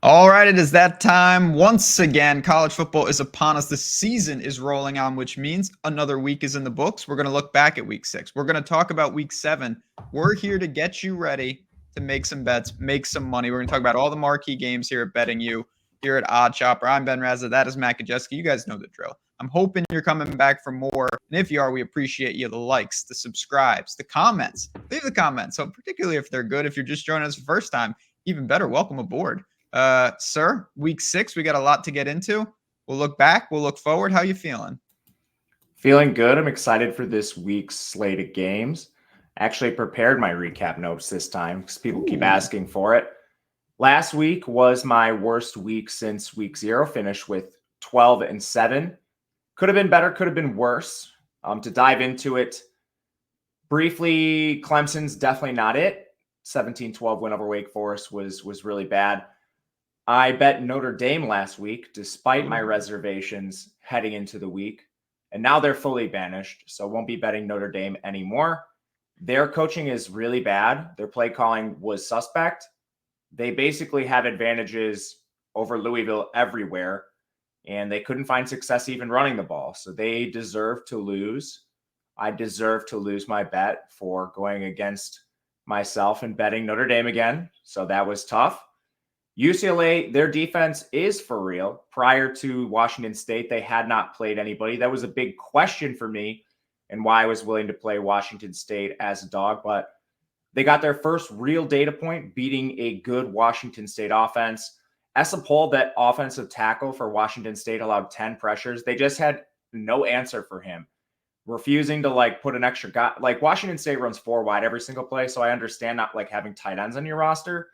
All right, it is that time. Once again, college football is upon us. The season is rolling on, which means another week is in the books. We're going to look back at week 6. We're going to talk about week 7. We're here to get you ready to make some bets, make some money. We're going to talk about all the marquee games here at Betting You, here at Odd Chopper. I'm Ben Rasa. That is Matt Gajewski. You guys know the drill. I'm hoping you're coming back for more. And if you are, we appreciate you. The likes, the subscribes, the comments. Leave the comments. So particularly if they're good, if you're just joining us for the first time, even better, welcome aboard. Sir, week 6, we got a lot to get into. We'll look back. We'll look forward. How you feeling? Feeling good. I'm excited for this week's slate of games. Actually prepared my recap notes this time because people keep asking for it. Last week was my worst week since week 0. Finished with 12-7. Could have been better. Could have been worse. To dive into it briefly, Clemson's definitely not it. 17-12 win over Wake Forest was really bad. I bet Notre Dame last week, despite my reservations heading into the week. And now they're fully banished, so won't be betting Notre Dame anymore. Their coaching is really bad. Their play calling was suspect. They basically have advantages over Louisville everywhere, and they couldn't find success even running the ball. So they deserve to lose. I deserve to lose my bet for going against myself and betting Notre Dame again. So that was tough. UCLA, their defense is for real. Prior to Washington State, they had not played anybody. That was a big question for me and why I was willing to play Washington State as a dog. But they got their first real data point beating a good Washington State offense. Essapol, that offensive tackle for Washington State, allowed 10 pressures. They just had no answer for him. Refusing to put an extra guy. Washington State runs 4 wide every single play. So I understand not having tight ends on your roster.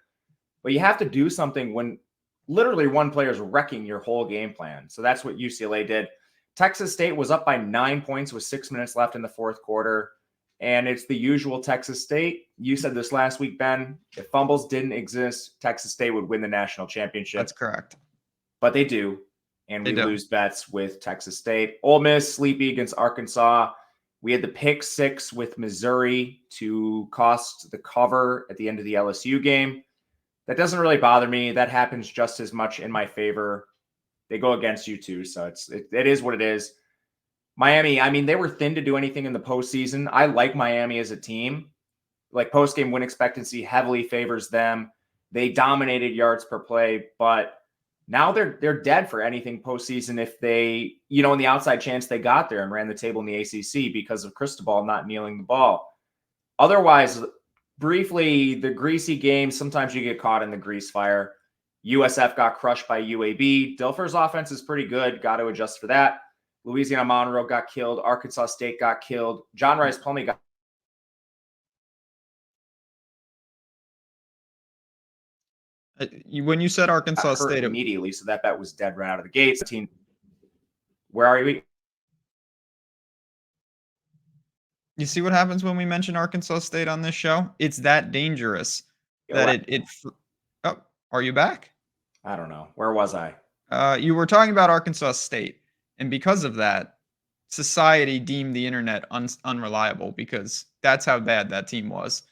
But you have to do something when literally one player is wrecking your whole game plan. So that's what UCLA did. Texas State was up by 9 points with 6 minutes left in the fourth quarter. And it's the usual Texas State. You said this last week, Ben. If fumbles didn't exist, Texas State would win the national championship. That's correct. But they do. And we lose bets with Texas State. Ole Miss, sleepy against Arkansas. We had the pick 6 with Missouri to cost the cover at the end of the LSU game. That doesn't really bother me. That happens just as much in my favor. They go against you too, so it is what it is. Miami, I mean, they were thin to do anything in the postseason. I like Miami as a team. Post-game win expectancy heavily favors them. They dominated yards per play, but now they're dead for anything postseason if they, in the outside chance they got there and ran the table in the ACC because of Cristobal not kneeling the ball. Otherwise, briefly, the greasy game, sometimes you get caught in the grease fire. USF got crushed by UAB. Dilfer's offense is pretty good. Got to adjust for that. Louisiana Monroe got killed. Arkansas State got killed. John Rice Plumlee got when you said Arkansas State immediately, so that bet was dead right out of the gates. Where are we? You see what happens when we mention Arkansas State on this show? It's that dangerous that it. Oh, are you back? I don't know. Where was I? You were talking about Arkansas State, and because of that, society deemed the internet unreliable because that's how bad that team was.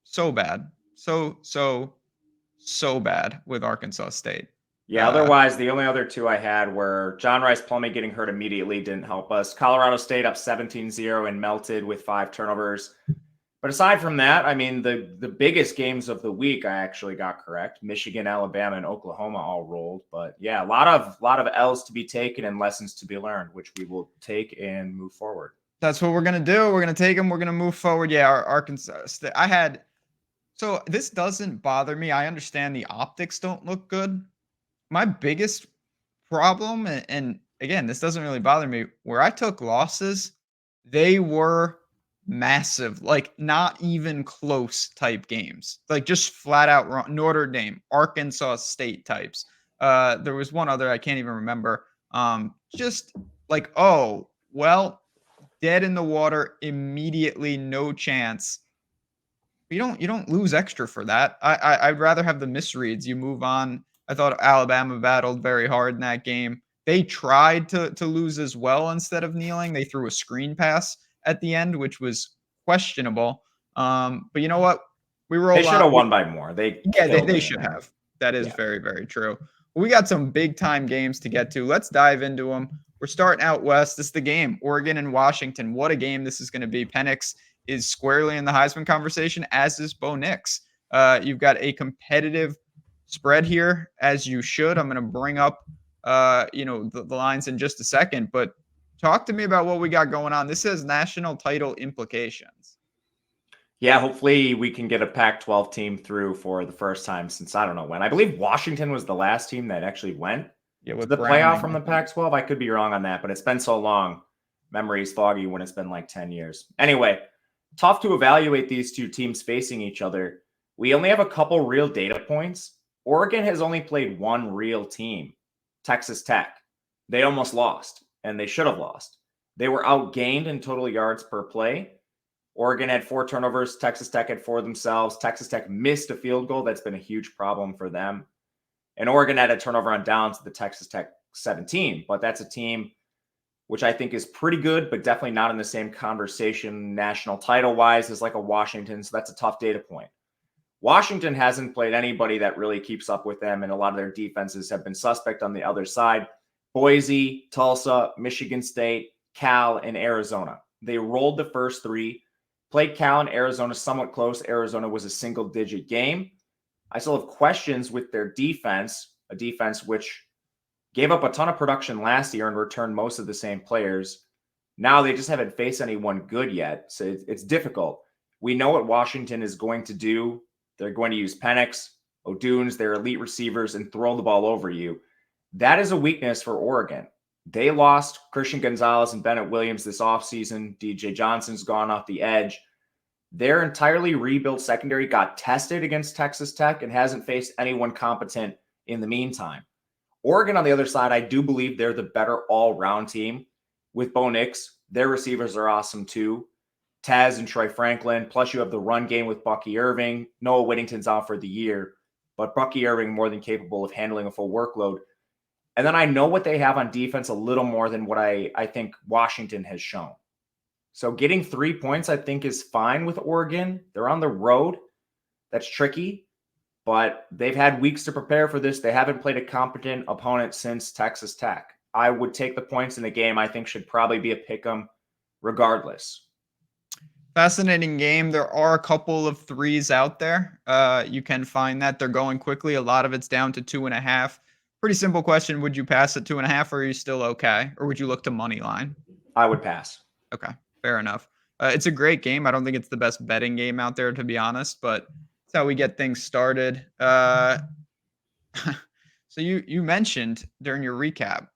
So bad, so bad with Arkansas State. Yeah, otherwise, the only other 2 I had were John Rice Plumlee getting hurt immediately didn't help us. Colorado State up 17-0 and melted with 5 turnovers. But aside from that, I mean, the biggest games of the week I actually got correct. Michigan, Alabama, and Oklahoma all rolled. But yeah, a lot of L's to be taken and lessons to be learned, which we will take and move forward. That's what we're going to do. We're going to take them. We're going to move forward. Yeah, Arkansas State. So this doesn't bother me. I understand the optics don't look good. My biggest problem, and again, this doesn't really bother me, where I took losses, they were massive, not even close type games, just flat out wrong. Notre Dame, Arkansas State types. There was one other I can't even remember. Dead in the water immediately, no chance. You don't lose extra for that. I'd rather have the misreads. You move on. I thought Alabama battled very hard in that game. They tried to lose as well instead of kneeling. They threw a screen pass at the end, which was questionable. But you know what? They should have won by more. They should have. That is Yeah. very, very true. We got some big time games to get to. Let's dive into them. We're starting out west. This is the game, Oregon and Washington. What a game this is going to be. Penix is squarely in the Heisman conversation, as is Bo Nix. You've got a competitive spread here, as you should. I'm going to bring up, the lines in just a second, but talk to me about what we got going on. This has national title implications. Yeah, hopefully we can get a Pac-12 team through for the first time since I don't know when. I believe Washington was the last team that actually went Yeah, to with the Browning, playoff from the Pac-12. I could be wrong on that, but it's been so long. Memory's foggy when it's been like 10 years. Anyway, tough to evaluate these two teams facing each other. We only have a couple real data points. Oregon has only played one real team, Texas Tech. They almost lost, and they should have lost. They were outgained in total yards per play. Oregon had 4 turnovers. Texas Tech had 4 themselves. Texas Tech missed a field goal. That's been a huge problem for them. And Oregon had a turnover on downs to the Texas Tech 17. But that's a team which I think is pretty good, but definitely not in the same conversation national title-wise as like a Washington. So that's a tough data point. Washington hasn't played anybody that really keeps up with them, and a lot of their defenses have been suspect on the other side. Boise, Tulsa, Michigan State, Cal, and Arizona. They rolled the first 3. Played Cal and Arizona somewhat close. Arizona was a single-digit game. I still have questions with their defense, a defense which gave up a ton of production last year and returned most of the same players. Now they just haven't faced anyone good yet, so it's difficult. We know what Washington is going to do. They're going to use Penix, O'Dunes, their elite receivers, and throw the ball over you. That is a weakness for Oregon. They lost Christian Gonzalez and Bennett Williams this offseason. DJ Johnson's gone off the edge. Their entirely rebuilt secondary got tested against Texas Tech and hasn't faced anyone competent in the meantime. Oregon, on the other side, I do believe they're the better all-round team. With Bo Nix, their receivers are awesome too. Taz and Troy Franklin, plus you have the run game with Bucky Irving. Noah Whittington's out for the year, but Bucky Irving more than capable of handling a full workload. And then I know what they have on defense a little more than what I think Washington has shown. So getting 3 points, I think, is fine with Oregon. They're on the road. That's tricky, but they've had weeks to prepare for this. They haven't played a competent opponent since Texas Tech. I would take the points in the game. I think should probably be a pick 'em regardless. Fascinating game. There are a couple of threes out there. You can find that. They're going quickly. A lot of it's down to 2.5. Pretty simple question. Would you pass at 2.5, or are you still okay? Or would you look to money line? I would pass. Okay, fair enough. It's a great game. I don't think it's the best betting game out there, to be honest, but it's how we get things started. So you mentioned during your recap,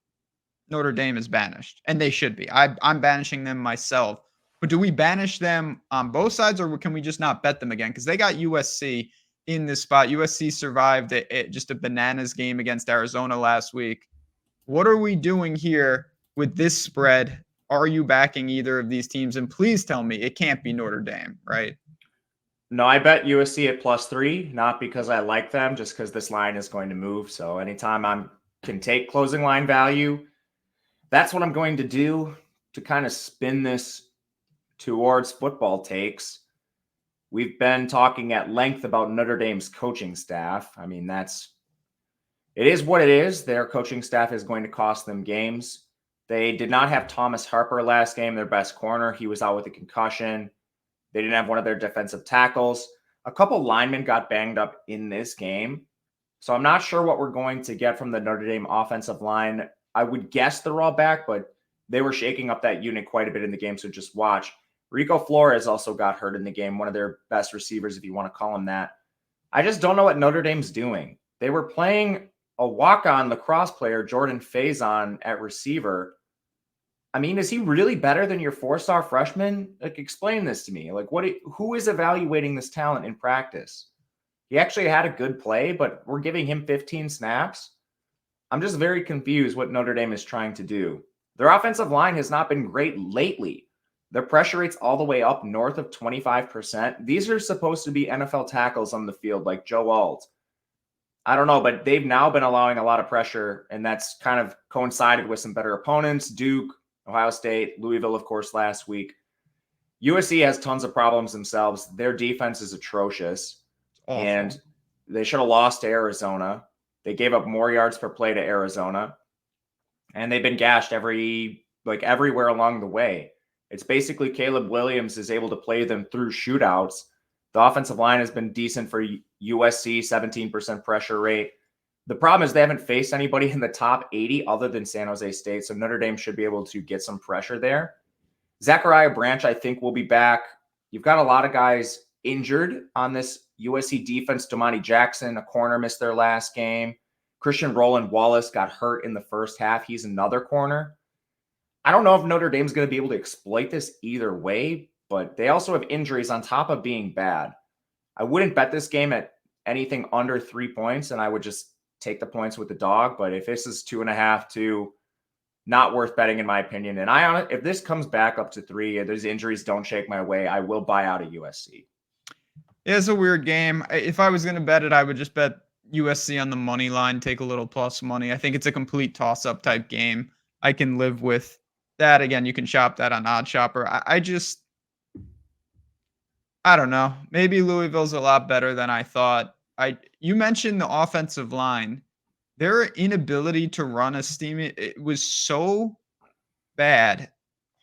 Notre Dame is banished, and they should be. I'm banishing them myself. But do we banish them on both sides, or can we just not bet them again? Because they got USC in this spot. USC survived just a bananas game against Arizona last week. What are we doing here with this spread? Are you backing either of these teams? And please tell me it can't be Notre Dame, right? No, I bet USC at +3, not because I like them, just because this line is going to move. So anytime I can take closing line value, that's what I'm going to do to kind of spin this towards football takes. We've been talking at length about Notre Dame's coaching staff. I mean, it is what it is. Their coaching staff is going to cost them games. They did not have Thomas Harper last game, their best corner. He was out with a concussion. They didn't have one of their defensive tackles. A couple linemen got banged up in this game. So I'm not sure what we're going to get from the Notre Dame offensive line. I would guess they're all back, but they were shaking up that unit quite a bit in the game, so just watch. Rico Flores also got hurt in the game, one of their best receivers, if you want to call him that. I just don't know what Notre Dame's doing. They were playing a walk-on lacrosse player, Jordan Faison, at receiver. I mean, is he really better than your 4-star freshman? Like, explain this to me. Like, who is evaluating this talent in practice? He actually had a good play, but we're giving him 15 snaps. I'm just very confused what Notre Dame is trying to do. Their offensive line has not been great lately. Their pressure rate's all the way up north of 25%. These are supposed to be NFL tackles on the field, like Joe Alt. I don't know, but they've now been allowing a lot of pressure, and that's kind of coincided with some better opponents. Duke, Ohio State, Louisville, of course, last week. USC has tons of problems themselves. Their defense is atrocious. Awful. And They should have lost to Arizona. They gave up more yards per play to Arizona, and they've been gashed everywhere along the way. It's basically Caleb Williams is able to play them through shootouts. The offensive line has been decent for USC, 17% pressure rate. The problem is they haven't faced anybody in the top 80 other than San Jose State, so Notre Dame should be able to get some pressure there. Zachariah Branch, I think, will be back. You've got a lot of guys injured on this USC defense. Damani Jackson, a corner, missed their last game. Christian Roland Wallace got hurt in the first half. He's another corner. I don't know if Notre Dame's going to be able to exploit this either way, but they also have injuries on top of being bad. I wouldn't bet this game at anything under 3 points, and I would just take the points with the dog. But if this is 2.5, 2, not worth betting in my opinion. And if this comes back up to 3, if those injuries don't shake my way, I will buy out of USC. Yeah, it's a weird game. If I was going to bet it, I would just bet USC on the money line, take a little plus money. I think it's a complete toss-up type game. I can live with that. Again, you can shop that on Odd Shopper. I don't know. Maybe Louisville's a lot better than I thought. You mentioned the offensive line. Their inability to run a steam, it was so bad.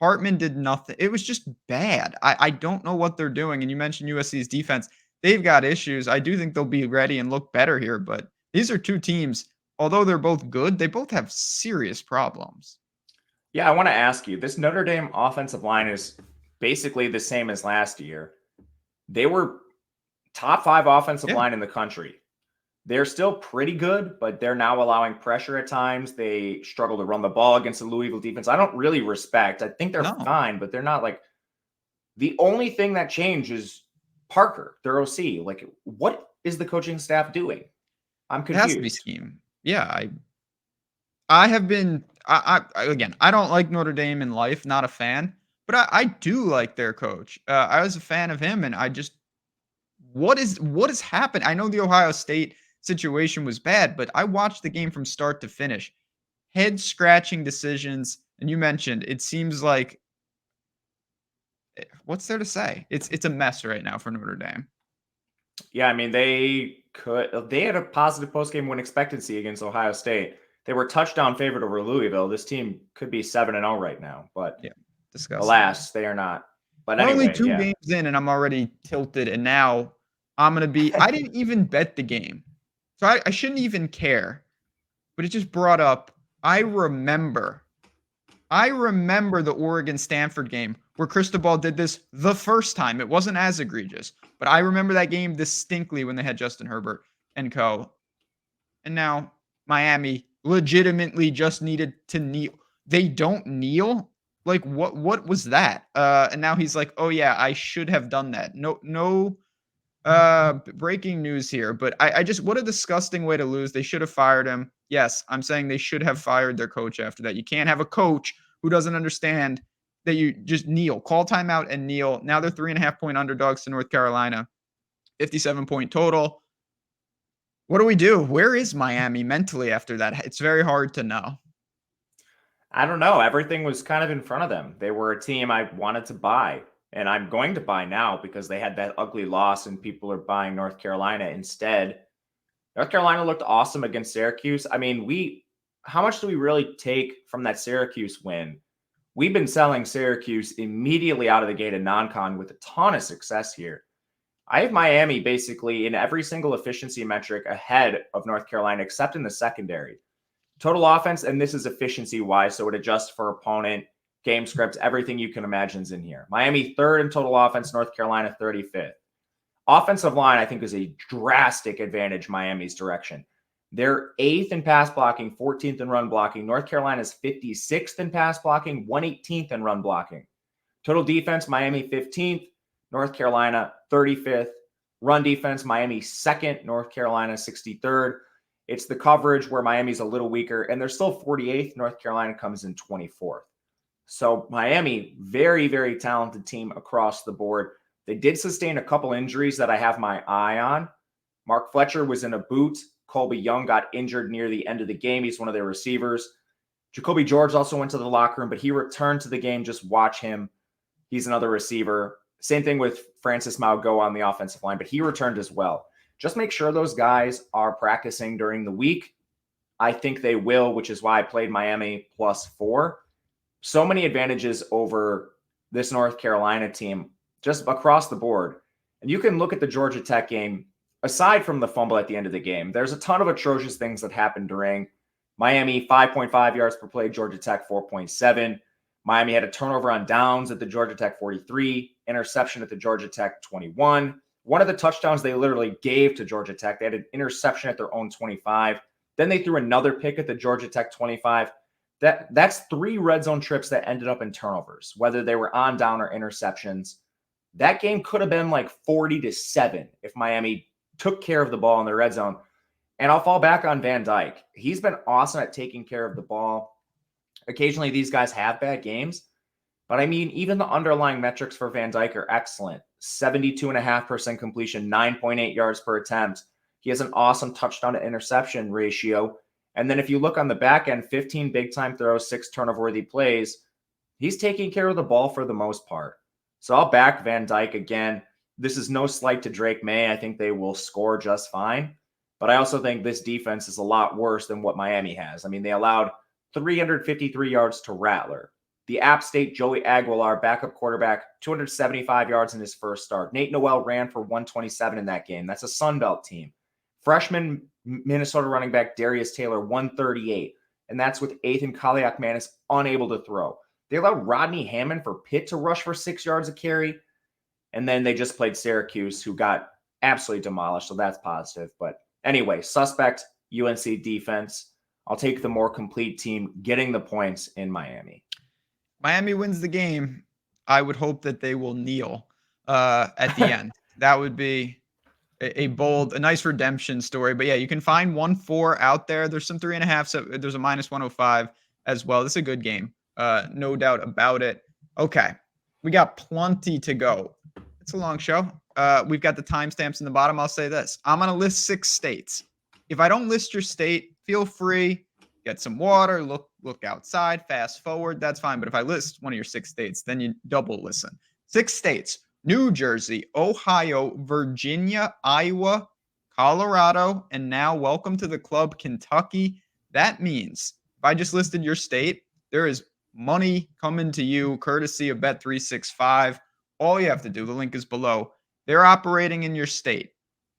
Hartman did nothing. It was just bad. I don't know what they're doing. And you mentioned USC's defense. They've got issues. I do think they'll be ready and look better here, but these are two teams, although they're both good, they both have serious problems. Yeah, I want to ask you, this Notre Dame offensive line is basically the same as last year. They were top 5 offensive line in the country. They're still pretty good, but they're now allowing pressure at times. They struggle to run the ball against the Louisville defense. I don't really respect. I think they're fine, but they're not like the only thing that changed is Parker, their OC. Like, what is the coaching staff doing? I'm confused. It has to be scheme. Yeah, I have been. Again, I don't like Notre Dame in life. Not a fan, but I do like their coach. I was a fan of him, and I just what has happened? I know the Ohio State situation was bad, but I watched the game from start to finish. Head scratching decisions, and you mentioned it seems like what's there to say? It's a mess right now for Notre Dame. Yeah, I mean they had a positive postgame win expectancy against Ohio State. They were touchdown favorite over Louisville. This team could be 7-0 right now, but yeah, disgusting. Alas, they are not. But we're anyway, only 2 games in, and I'm already tilted, and now I'm gonna be. I didn't even bet the game, so I shouldn't even care. But it just brought up. I remember the Oregon-Stanford game where Cristobal did this the first time. It wasn't as egregious, but I remember that game distinctly when they had Justin Herbert and co. And now Miami legitimately just needed to kneel. They don't kneel. Like what was that? And now he's like, oh yeah, I should have done that. No breaking news here, but I just what a disgusting way to lose. They should have fired him. Yes, I'm saying they should have fired their coach after that. You can't have a coach who doesn't understand that you just kneel. Call timeout and kneel. Now they're 3.5-point underdogs to North Carolina. 57-point total. What do we do? Where is Miami mentally after that? It's very hard to know. I don't know. Everything was kind of in front of them. They were a team I wanted to buy, and I'm going to buy now because they had that ugly loss and people are buying North Carolina instead. North Carolina looked awesome against Syracuse. I mean, how much do we really take from that Syracuse win? We've been selling Syracuse immediately out of the gate in non-con with a ton of success here. I have Miami basically in every single efficiency metric ahead of North Carolina, except in the secondary. Total offense, and this is efficiency-wise, so it adjusts for opponent, game scripts, everything you can imagine is in here. Miami 3rd in total offense, North Carolina 35th. Offensive line, I think, is a drastic advantage Miami's direction. They're 8th in pass blocking, 14th in run blocking. North Carolina's 56th in pass blocking, 118th in run blocking. Total defense, Miami 15th, North Carolina 35th. Run defense, Miami 2nd, North Carolina 63rd. It's the coverage where Miami's a little weaker, and they're still 48th. North Carolina comes in 24th. So Miami, very, very talented team across the board. They did sustain a couple injuries that I have my eye on. Mark Fletcher was in a boot. Colby Young got injured near the end of the game. He's one of their receivers. Jacoby George also went to the locker room, but he returned to the game. Just watch him. He's another receiver. Same thing with Francis Maugo on the offensive line, but he returned as well. just make sure those guys are practicing during the week. I think they will, which is why I played Miami +4. So many advantages over this North Carolina team just across the board. And you can look at the Georgia Tech game, aside from the fumble at the end of the game, there's a ton of atrocious things that happened during. Miami, 5.5 yards per play, Georgia Tech, 4.7. Miami had a turnover on downs at the Georgia Tech 43, interception at the Georgia Tech 21. One of the touchdowns they literally gave to Georgia Tech, they had an interception at their own 25. Then they threw another pick at the Georgia Tech 25. That's 3 red zone trips that ended up in turnovers, whether they were on down or interceptions. That game could have been like 40-7 if Miami took care of the ball in the red zone. And I'll fall back on Van Dyke. He's been awesome at taking care of the ball. Occasionally, these guys have bad games. But I mean, even the underlying metrics for Van Dyke are excellent. 72.5% completion, 9.8 yards per attempt. He has an awesome touchdown to interception ratio. And then if you look on the back end, 15 big-time throws, 6 turnover-worthy plays. He's taking care of the ball for the most part. So I'll back Van Dyke again. This is no slight to Drake May. I think they will score just fine. But I also think this defense is a lot worse than what Miami has. I mean, they allowed 353 yards to Rattler. The App State Joey Aguilar, backup quarterback, 275 yards in his first start. Nate Noel ran for 127 in that game. That's a Sun Belt team. Freshman Minnesota running back Darius Taylor, 138. And that's with Ethan Kaliak-Manis unable to throw. They allowed Rodney Hammond for Pitt to rush for 6 yards a carry. And then they just played Syracuse, who got absolutely demolished. So that's positive. But anyway, suspect UNC defense. I'll take the more complete team getting the points in Miami. Miami wins the game. I would hope that they will kneel at the end. That would be a bold, a nice redemption story. But yeah, you can find 1-4 out there. There's some 3.5. So there's a -105 as well. This is a good game. No doubt about it. Okay. We got plenty to go. It's a long show. We've got the timestamps in the bottom. I'll say this. I'm going to list 6 states. If I don't list your state, feel free. Get some water, look outside, fast forward. That's fine. But if I list one of your 6 states, then you double listen. 6 states: New Jersey, Ohio, Virginia, Iowa, Colorado, and now welcome to the club, Kentucky. That means if I just listed your state, there is money coming to you courtesy of Bet365. All you have to do, the link is below. They're operating in your state.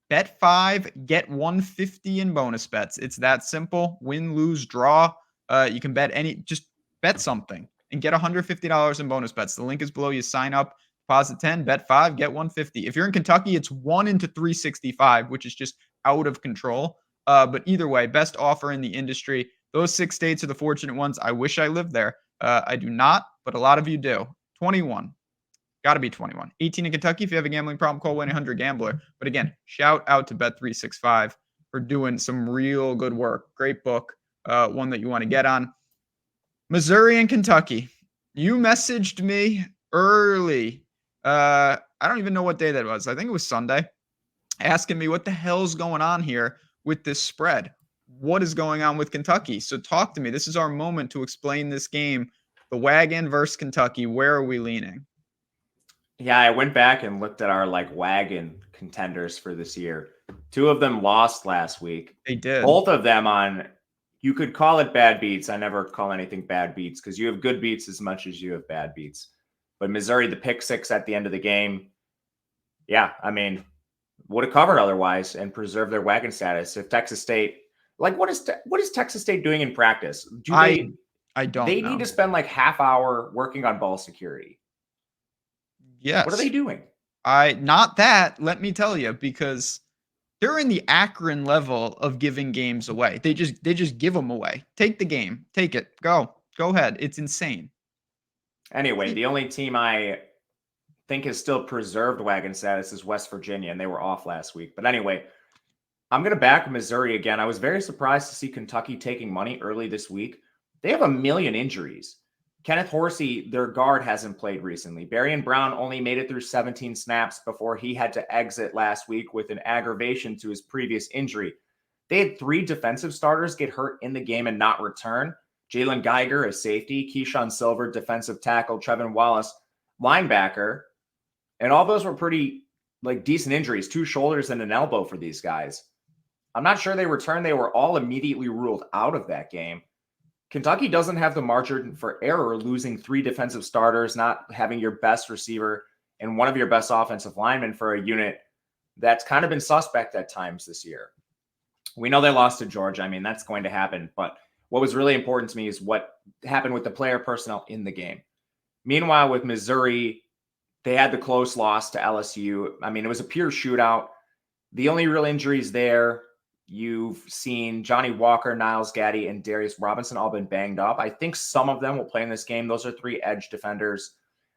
Bet 5, get 150 in bonus bets. It's that simple. Win, lose, draw. You can bet just bet something and get $150 in bonus bets. The link is below. You sign up, deposit 10, bet 5, get 150. If you're in Kentucky, it's 1 into 365, which is just out of control. But either way, best offer in the industry. Those 6 states are the fortunate ones. I wish I lived there. I do not, but a lot of you do. 21. Got to be 21. 18 in Kentucky. If you have a gambling problem, call 1-800-GAMBLER. But again, shout out to Bet365 for doing some real good work. Great book. One that you want to get on. Missouri and Kentucky. You messaged me early. I don't even know what day that was. I think it was Sunday. Asking me what the hell's going on here with this spread. What is going on with Kentucky? So talk to me. This is our moment to explain this game. The wagon versus Kentucky. Where are we leaning? Yeah, I went back and looked at our wagon contenders for this year. 2 of them lost last week. They did. Both of them on, you could call it bad beats. I never call anything bad beats because you have good beats as much as you have bad beats. But Missouri, the pick 6 at the end of the game, yeah, I mean, would have covered otherwise and preserved their wagon status. If Texas State, what is Texas State doing in practice? I don't They know. need to spend half hour working on ball security. Yes. What are they doing? Not that, let me tell you, because they're in the Akron level of giving games away. They just give them away. Take the game. Take it. Go ahead. It's insane. Anyway, the only team I think has still preserved wagon status is West Virginia, and they were off last week. But anyway, I'm going to back Missouri again. I was very surprised to see Kentucky taking money early this week. They have a million injuries. Kenneth Horsey, their guard, hasn't played recently. Berrien Brown only made it through 17 snaps before he had to exit last week with an aggravation to his previous injury. They had 3 defensive starters get hurt in the game and not return. Jalen Geiger, a safety, Keyshawn Silver, defensive tackle, Trevin Wallace, linebacker. And all those were pretty like decent injuries, 2 shoulders and an elbow for these guys. I'm not sure they returned. They were all immediately ruled out of that game. Kentucky doesn't have the margin for error, losing 3 defensive starters, not having your best receiver and one of your best offensive linemen for a unit that's kind of been suspect at times this year. We know they lost to Georgia. I mean, that's going to happen. But what was really important to me is what happened with the player personnel in the game. Meanwhile, with Missouri, they had the close loss to LSU. I mean, it was a pure shootout. The only real injuries there, you've seen Johnny Walker, Niles Gaddy, and Darius Robinson all been banged up. I think some of them will play in this game. Those are 3 edge defenders.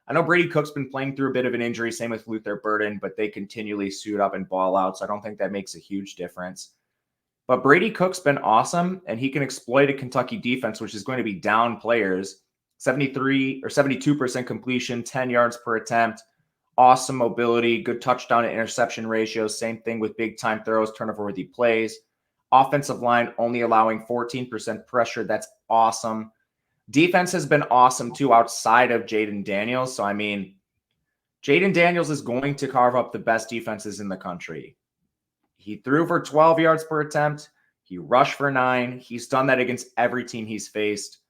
I know Brady Cook's been playing through a bit of an injury, same with Luther Burden, but they continually suit up and ball out, so I don't think that makes a huge difference. But Brady Cook's been awesome, and he can exploit a Kentucky defense, which is going to be down players. 73 or 72% completion, 10 yards per attempt, awesome mobility, good touchdown to interception ratios. Same thing with big time throws, turnover-worthy plays. Offensive line only allowing 14% pressure. That's awesome. Defense has been awesome too outside of Jaden Daniels. So, I mean, Jaden Daniels is going to carve up the best defenses in the country. He threw for 12 yards per attempt. He rushed for 9. He's done that against every team he's faced.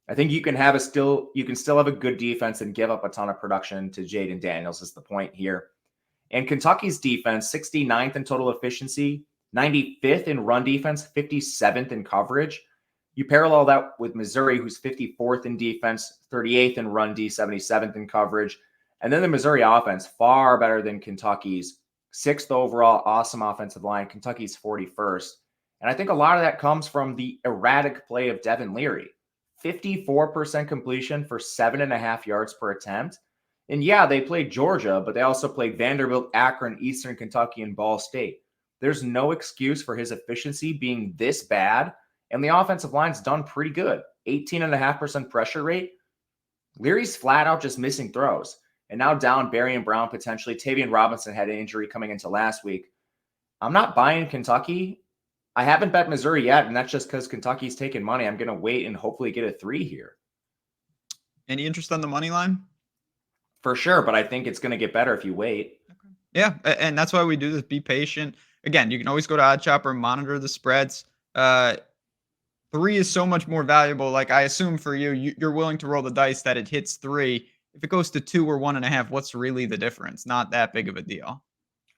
I think you can still have a good defense and give up a ton of production to Jaden Daniels is the point here. And Kentucky's defense, 69th in total efficiency, 95th in run defense, 57th in coverage. You parallel that with Missouri, who's 54th in defense, 38th in run D, 77th in coverage. And then the Missouri offense, far better than Kentucky's. 6th overall, awesome offensive line. Kentucky's 41st. And I think a lot of that comes from the erratic play of Devin Leary. 54% completion for 7.5 yards per attempt. And yeah, they played Georgia, but they also played Vanderbilt, Akron, Eastern Kentucky, and Ball State. There's no excuse for his efficiency being this bad. And the offensive line's done pretty good. 18.5% pressure rate. Leary's flat out just missing throws. And now down Barry and Brown potentially. Tavian Robinson had an injury coming into last week. I'm not buying Kentucky. I haven't bet Missouri yet, and that's just because Kentucky's taking money. I'm going to wait and hopefully get a 3 here. Any interest on the money line? For sure, but I think it's going to get better if you wait. Okay. Yeah, and that's why we do this. Be patient. Again, you can always go to OddsShopper, monitor the spreads. 3 is so much more valuable. Like I assume for you, you're willing to roll the dice that it hits 3. If it goes to 2 or 1.5, what's really the difference? Not that big of a deal.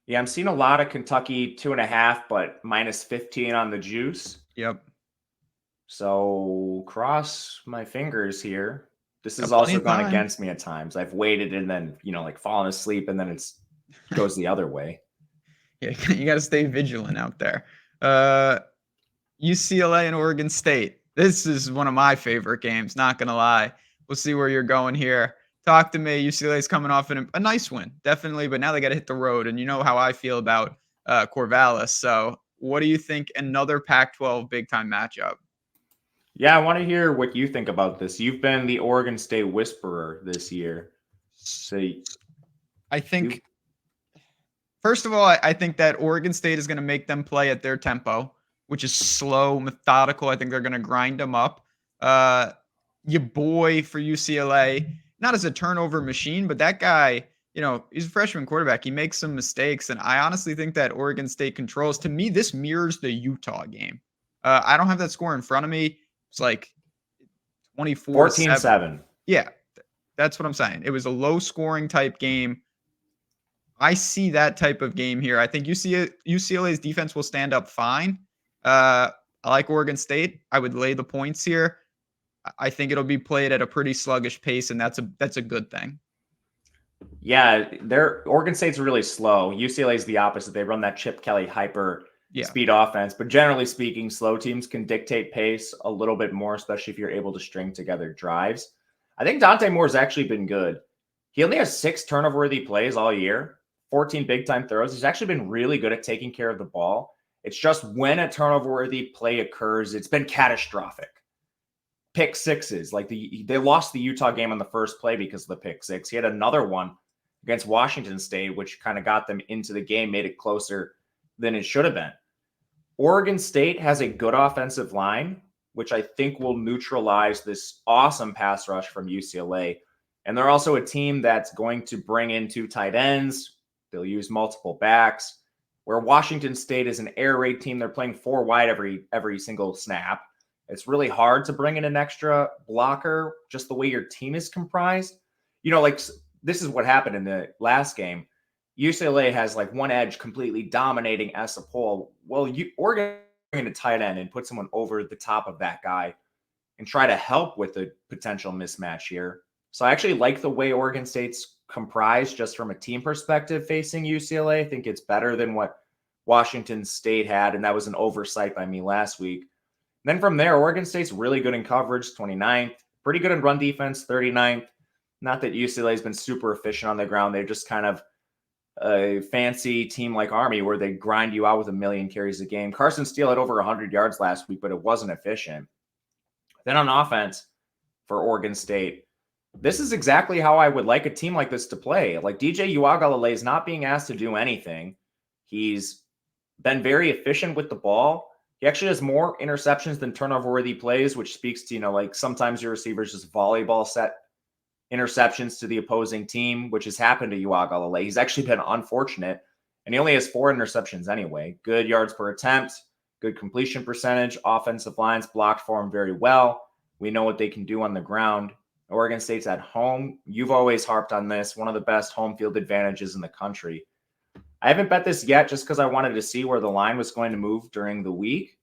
Yeah, I'm seeing a lot of Kentucky 2.5, but minus 15 on the juice. Yep. So cross my fingers here. This has also gone against me at times. I've waited and then, like fallen asleep and then it goes the other way. Yeah, you got to stay vigilant out there. UCLA and Oregon State. This is one of my favorite games, not going to lie. We'll see where you're going here. Talk to me. UCLA is coming off a nice win, definitely, but now they got to hit the road, and you know how I feel about Corvallis. So what do you think? Another Pac-12 big-time matchup. Yeah, I want to hear what you think about this. You've been the Oregon State whisperer this year. So I think, first of all, I think that Oregon State is going to make them play at their tempo, which is slow, methodical. I think they're going to grind them up. Your boy for UCLA, not as a turnover machine, but that guy, he's a freshman quarterback. He makes some mistakes, and I honestly think that Oregon State controls. To me, this mirrors the Utah game. I don't have that score in front of me. It's like 14-7. Yeah, that's what I'm saying. It was a low-scoring type game. I see that type of game here. I think UCLA's defense will stand up fine. I like Oregon State. I would lay the points here. I think it'll be played at a pretty sluggish pace, and that's a good thing. Yeah, Oregon State's really slow. UCLA's the opposite. They run that Chip Kelly hyper speed offense, but generally speaking, slow teams can dictate pace a little bit more, especially if you're able to string together drives. I think Dante Moore's actually been good. He only has 6 turnover-worthy plays all year, 14 big-time throws. He's actually been really good at taking care of the ball. It's just when a turnover-worthy play occurs, it's been catastrophic. Pick sixes, like they lost the Utah game on the first play because of the pick six. He had another one against Washington State, which kind of got them into the game, made it closer than it should have been. Oregon State has a good offensive line, which I think will neutralize this awesome pass rush from UCLA. And they're also a team that's going to bring in 2 tight ends. They'll use multiple backs. Where Washington State is an air raid team, they're playing 4 wide every single snap. It's really hard to bring in an extra blocker just the way your team is comprised. Like this is what happened in the last game. UCLA has like one edge completely dominating as a whole. Well, Oregon bring in a tight end and put someone over the top of that guy and try to help with the potential mismatch here. So I actually like the way Oregon State's comprised just from a team perspective facing UCLA. I think it's better than what Washington State had, and that was an oversight by me last week. Then from there, Oregon State's really good in coverage, 29th. Pretty good in run defense, 39th. Not that UCLA has been super efficient on the ground. They're just kind of a fancy team like Army where they grind you out with 1 million carries a game. Carson Steele had over 100 yards last week, but it wasn't efficient. Then on offense for Oregon State, this is exactly how I would like a team like this to play. Like DJ Uiagalelei is not being asked to do anything. He's been very efficient with the ball. He actually has more interceptions than turnover-worthy plays, which speaks to, like sometimes your receivers just volleyball set interceptions to the opposing team, which has happened to Uiagalelei. He's actually been unfortunate, and he only has 4 interceptions anyway. Good yards per attempt, good completion percentage. Offensive lines blocked for him very well. We know what they can do on the ground. Oregon State's at home. You've always harped on this, one of the best home field advantages in the country. I haven't bet this yet just because I wanted to see where the line was going to move during the week.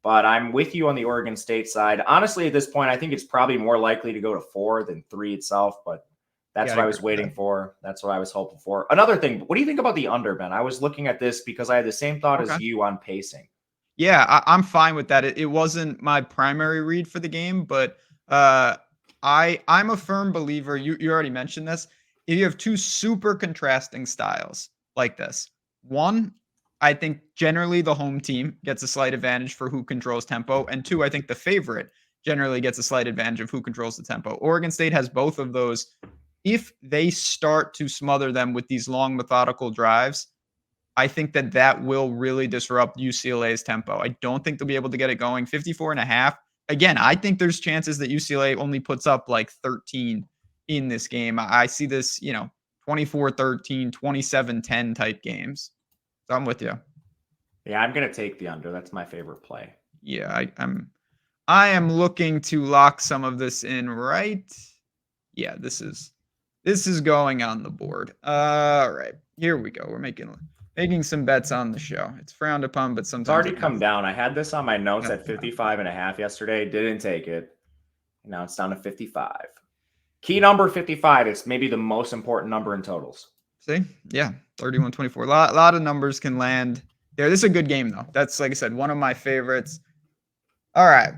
But I'm with you on the Oregon State side. Honestly, at this point, I think it's probably more likely to go to 4 than 3 itself. But that's what I was waiting for. That's what I was hoping for. Another thing, what do you think about the under, Ben? I was looking at this because I had the same thought as you on pacing. Yeah, I'm fine with that. It wasn't my primary read for the game, but I'm a firm believer. You already mentioned this. If you have 2 super contrasting styles like this, one, I think generally the home team gets a slight advantage for who controls tempo, and 2, I think the favorite generally gets a slight advantage of who controls the tempo. Oregon State has both of those. If they start to smother them with these long methodical drives, I think that will really disrupt UCLA's tempo. I don't think they'll be able to get it going. 54.5. Again, I think there's chances that UCLA only puts up like 13 in this game. I see this, 24-13, 27-10 type games. So I'm with you. Yeah, I'm going to take the under. That's my favorite play. Yeah, I am looking to lock some of this in, right? Yeah, this is going on the board. All right, here we go. We're making some bets on the show. It's frowned upon, but sometimes it's already come down. I had this on my notes at 55.5 yesterday. Didn't take it. Now it's down to 55. Key number 55. It's maybe the most important number in totals. See? Yeah, 31-24. A lot of numbers can land there. This is a good game, though. That's, like I said, one of my favorites. All right.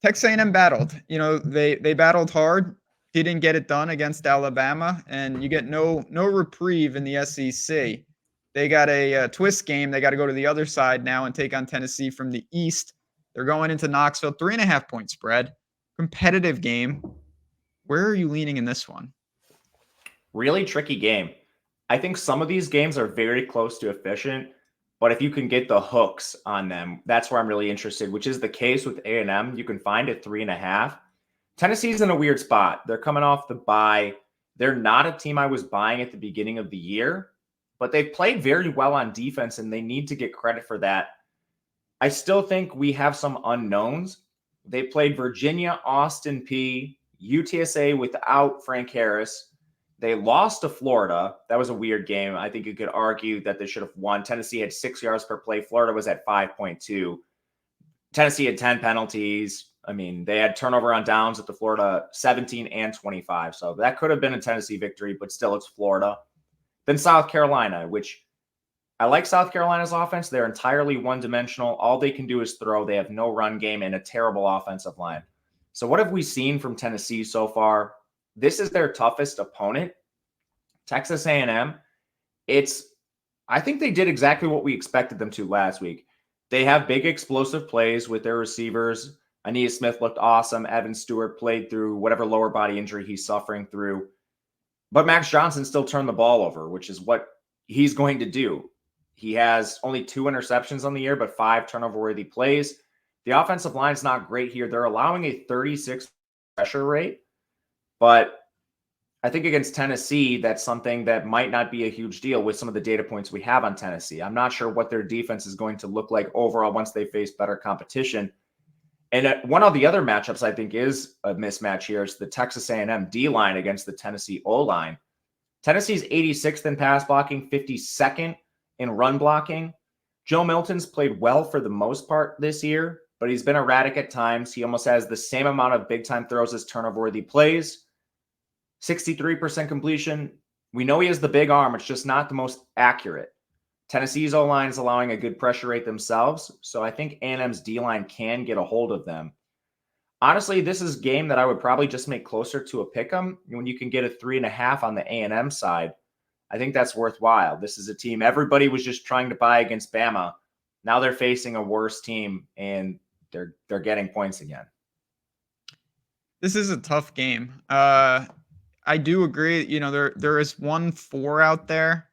Texas A&M battled. They battled hard. Didn't get it done against Alabama, and you get no reprieve in the SEC. They got a twist game. They got to go to the other side now and take on Tennessee from the East. They're going into Knoxville, 3.5-point spread. Competitive game. Where are you leaning in this one? Really tricky game. I think some of these games are very close to efficient, but if you can get the hooks on them, that's where I'm really interested, which is the case with A&M. You can find it 3.5. Tennessee's in a weird spot. They're coming off the bye. They're not a team I was buying at the beginning of the year, but they've played very well on defense, and they need to get credit for that. I still think we have some unknowns. They played Virginia, Austin Peay, UTSA without Frank Harris. They lost to Florida. That was a weird game. I think you could argue that they should have won. Tennessee had 6 yards per play. Florida was at 5.2. Tennessee had 10 penalties. I mean, they had turnover on downs at the Florida 17 and 25. So that could have been a Tennessee victory, but still it's Florida. Then South Carolina, which I like South Carolina's offense. They're entirely one-dimensional. All they can do is throw. They have no run game and a terrible offensive line. So what have we seen from Tennessee so far? This is their toughest opponent, Texas A&M. I think they did exactly what we expected them to last week. They have big explosive plays with their receivers. Ainias Smith looked awesome. Evan Stewart played through whatever lower body injury he's suffering through. But Max Johnson still turned the ball over, which is what he's going to do. He has only 2 interceptions on the year, but 5 turnover-worthy plays. The offensive line is not great here. They're allowing a 36 pressure rate. But I think against Tennessee, that's something that might not be a huge deal with some of the data points we have on Tennessee. I'm not sure what their defense is going to look like overall once they face better competition. And one of the other matchups I think is a mismatch here is the Texas A&M D-line against the Tennessee O-line. Tennessee's 86th in pass blocking, 52nd in run blocking. Joe Milton's played well for the most part this year, but he's been erratic at times. He almost has the same amount of big-time throws as turnover-worthy plays. 63% completion. We know he has the big arm. It's just not the most accurate. Tennessee's O-line is allowing a good pressure rate themselves, so I think A&M's D-line can get a hold of them. Honestly, this is a game that I would probably just make closer to a pick 'em. When you can get a 3.5 on the A&M side, I think that's worthwhile. This is a team everybody was just trying to buy against Bama. Now they're facing a worse team, and they're getting points again. This is a tough game. I do agree. There is 1-4 out there,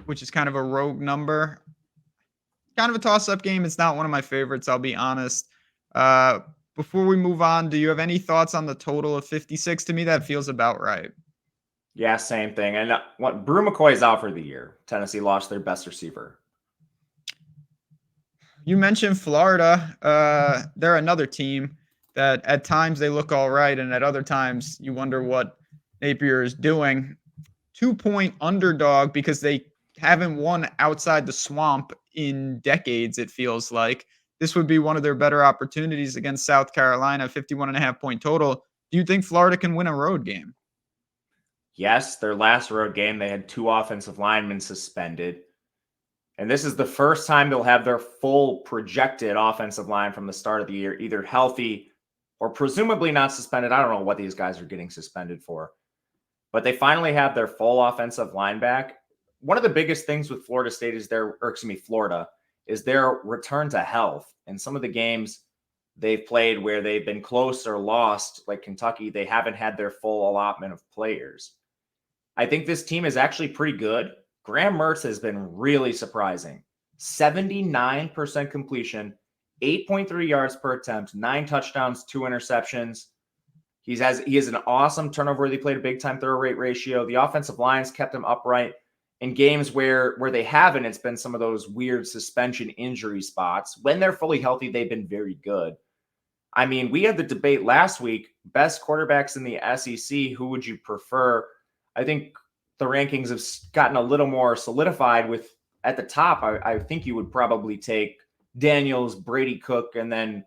which is kind of a rogue number. Kind of a toss-up game. It's not one of my favorites, I'll be honest. Before we move on, do you have any thoughts on the total of 56? To me, that feels about right. Yeah, same thing. And what Brew McCoy is out for the year. Tennessee lost their best receiver. You mentioned Florida. They're another team that at times they look all right, and at other times you wonder what Napier is doing. 2-point underdog because they haven't won outside the swamp in decades, it feels like. This would be one of their better opportunities against South Carolina, 51.5-point total. Do you think Florida can win a road game? Yes, their last road game, they had 2 offensive linemen suspended. And this is the first time they'll have their full projected offensive line from the start of the year, either healthy or presumably not suspended. I don't know what these guys are getting suspended for. But they finally have their full offensive line back. One of the biggest things with Florida State is Florida is their return to health. And some of the games they've played where they've been close or lost, like Kentucky, they haven't had their full allotment of players. I think this team is actually pretty good. Graham Mertz has been really surprising. 79% completion, 8.3 yards per attempt, 9 touchdowns, 2 interceptions. He has an awesome turnover-worthy play to big-time throw rate ratio. The offensive line's kept him upright. In games where they haven't, it's been some of those weird suspension injury spots. When they're fully healthy, they've been very good. I mean, we had the debate last week, best quarterbacks in the SEC, who would you prefer? I think the rankings have gotten a little more solidified with at the top. I think you would probably take Daniels, Brady Cook, and then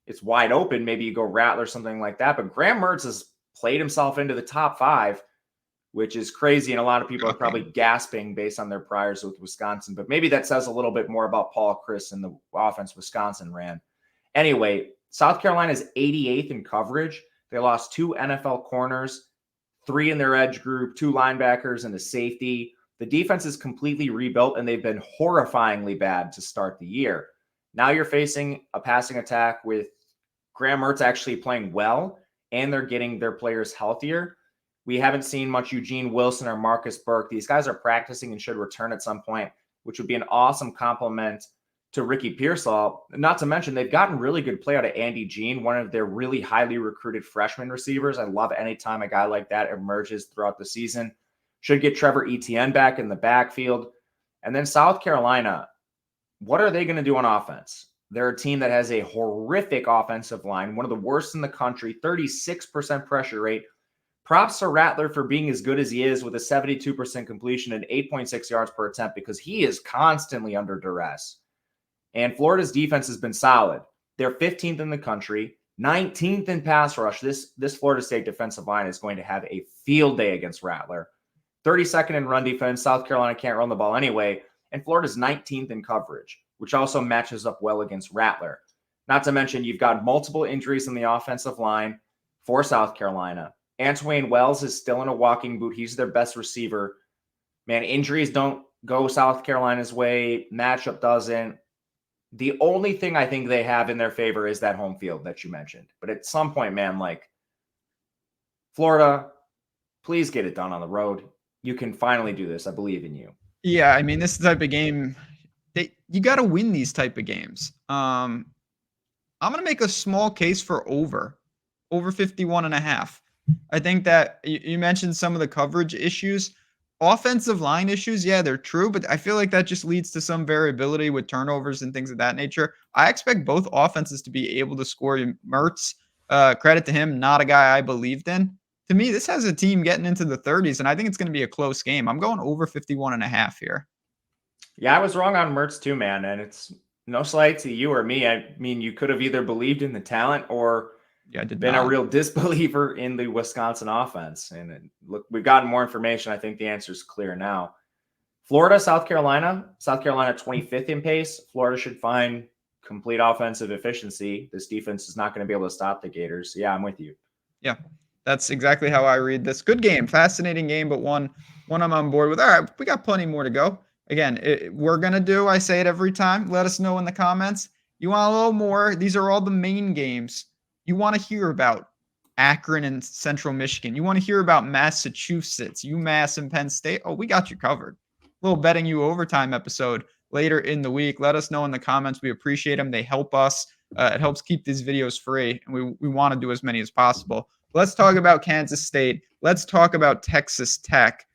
it's wide open. Maybe you go Rattler, something like that. But Graham Mertz has played himself into the top 5, which is crazy. And a lot of people are probably gasping based on their priors with Wisconsin. But maybe that says a little bit more about Paul Chryst and the offense Wisconsin ran. Anyway, South Carolina is 88th in coverage. They lost 2 NFL corners, 3 in their edge group, 2 linebackers, and a safety. The defense is completely rebuilt, and they've been horrifyingly bad to start the year. Now you're facing a passing attack with Graham Mertz actually playing well, and they're getting their players healthier. We haven't seen much Eugene Wilson or Marcus Burke. These guys are practicing and should return at some point, which would be an awesome compliment to Ricky Pearsall. Not to mention, they've gotten really good play out of Andy Jean, one of their really highly recruited freshman receivers. I love anytime a guy like that emerges throughout the season. Should get Trevor Etienne back in the backfield. And then South Carolina, what are they going to do on offense? They're a team that has a horrific offensive line, one of the worst in the country, 36% pressure rate. Props to Rattler for being as good as he is with a 72% completion and 8.6 yards per attempt because he is constantly under duress. And Florida's defense has been solid. They're 15th in the country, 19th in pass rush. This Florida State defensive line is going to have a field day against Rattler. 32nd in run defense. South Carolina can't run the ball anyway. And Florida's 19th in coverage, which also matches up well against Rattler. Not to mention, you've got multiple injuries in the offensive line for South Carolina. Antwain Wells is still in a walking boot. He's their best receiver. Man, injuries don't go South Carolina's way. Matchup doesn't. The only thing I think they have in their favor is that home field that you mentioned. But at some point, man, like Florida, please get it done on the road. You can finally do this. I believe in you. Yeah, I mean, this type of game, you got to win these type of games. I'm going to make a small case for over 51.5. I think that you mentioned some of the coverage issues. Offensive line issues, yeah, they're true, but I feel like that just leads to some variability with turnovers and things of that nature. I expect both offenses to be able to score. Mertz, credit to him, not a guy I believed in. To me, this has a team getting into the 30s, and I think it's going to be a close game. I'm going over 51.5 here. Yeah, I was wrong on Mertz too, man. And it's no slight to you or me. I mean, you could have either believed in the talent or Yeah, I did been a not. real disbeliever in the Wisconsin offense. And look, we've gotten more information. I think the answer is clear now. Florida, South Carolina 25th in pace. Florida should find complete offensive efficiency. This defense is not going to be able to stop the Gators. So yeah, I'm with you. Yeah, that's exactly how I read this. Good game, fascinating game, but one I'm on board with. All right, we got plenty more to go. Again, we're gonna do. I say it every time. Let us know in the comments. You want a little more? These are all the main games. You want to hear about Akron and Central Michigan. You want to hear about Massachusetts, UMass, and Penn State. Oh, we got you covered. Little betting you overtime episode later in the week. Let us know in the comments. We appreciate them. They help us. It helps keep these videos free, and we want to do as many as possible. Let's talk about Kansas State. Let's talk about Texas Tech.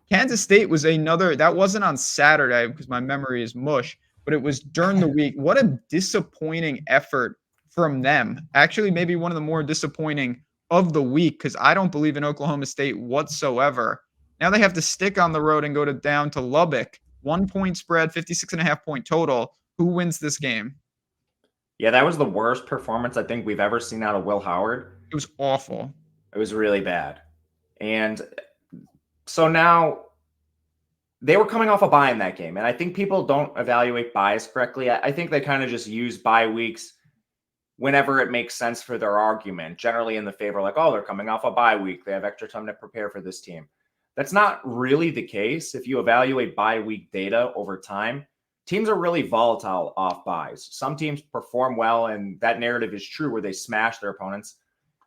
Kansas State was another, that wasn't on Saturday because my memory is mush, but it was during the week. What a disappointing effort from them. Actually, maybe one of the more disappointing of the week because I don't believe in Oklahoma State whatsoever. Now they have to stick on the road and go down to Lubbock. 1 point spread, 56.5 point total. Who wins this game? Yeah, that was the worst performance I think we've ever seen out of Will Howard. It was awful. It was really bad. And so now they were coming off a bye in that game. And I think people don't evaluate buys correctly. I think they kind of just use bye weeks whenever it makes sense for their argument, generally in the favor, like, oh, they're coming off a bye week. They have extra time to prepare for this team. That's not really the case. If you evaluate bye week data over time, teams are really volatile off buys. Some teams perform well, and that narrative is true where they smash their opponents.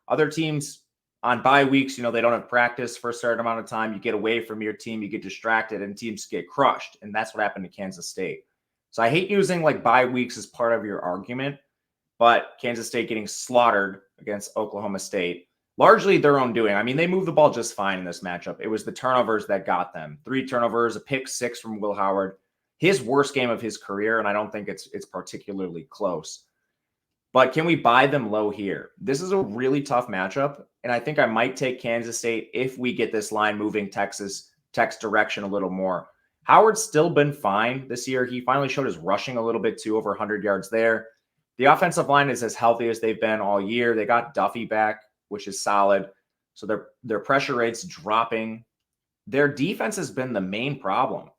Other teams on bye weeks, they don't have practice for a certain amount of time. You get away from your team, you get distracted, and teams get crushed. And that's what happened to Kansas State. So I hate using like bye weeks as part of your argument, but Kansas State getting slaughtered against Oklahoma State, largely their own doing. I mean, they moved the ball just fine in this matchup. It was the turnovers that got them. 3 turnovers, a pick 6 from Will Howard. His worst game of his career, and I don't think it's particularly close. But can we buy them low here? This is a really tough matchup, and I think I might take Kansas State if we get this line moving Tech's direction a little more. Howard's still been fine this year. He finally showed his rushing a little bit too, over 100 yards there. The offensive line is as healthy as they've been all year. They got Duffy back, which is solid. So their pressure rate's dropping. Their defense has been the main problem.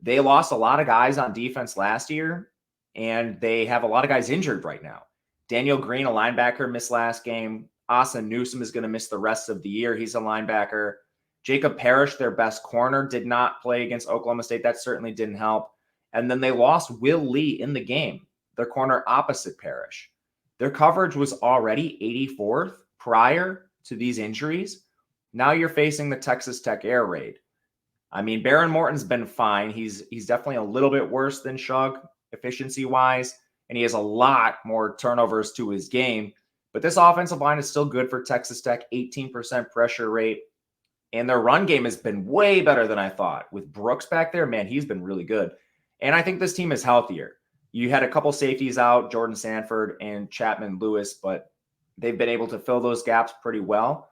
They lost a lot of guys on defense last year, and they have a lot of guys injured right now. Daniel Green, a linebacker, missed last game. Asa Newsom is going to miss the rest of the year. He's a linebacker. Jacob Parrish, their best corner, did not play against Oklahoma State. That certainly didn't help. And then they lost Will Lee in the game, their corner opposite Parrish. Their coverage was already 84th prior to these injuries. Now you're facing the Texas Tech air raid. I mean, Baron Morton's been fine. He's definitely a little bit worse than Shug efficiency-wise, and he has a lot more turnovers to his game. But this offensive line is still good for Texas Tech, 18% pressure rate. And their run game has been way better than I thought. With Brooks back there, man, he's been really good. And I think this team is healthier. You had a couple safeties out, Jordan Sanford and Chapman Lewis, but they've been able to fill those gaps pretty well.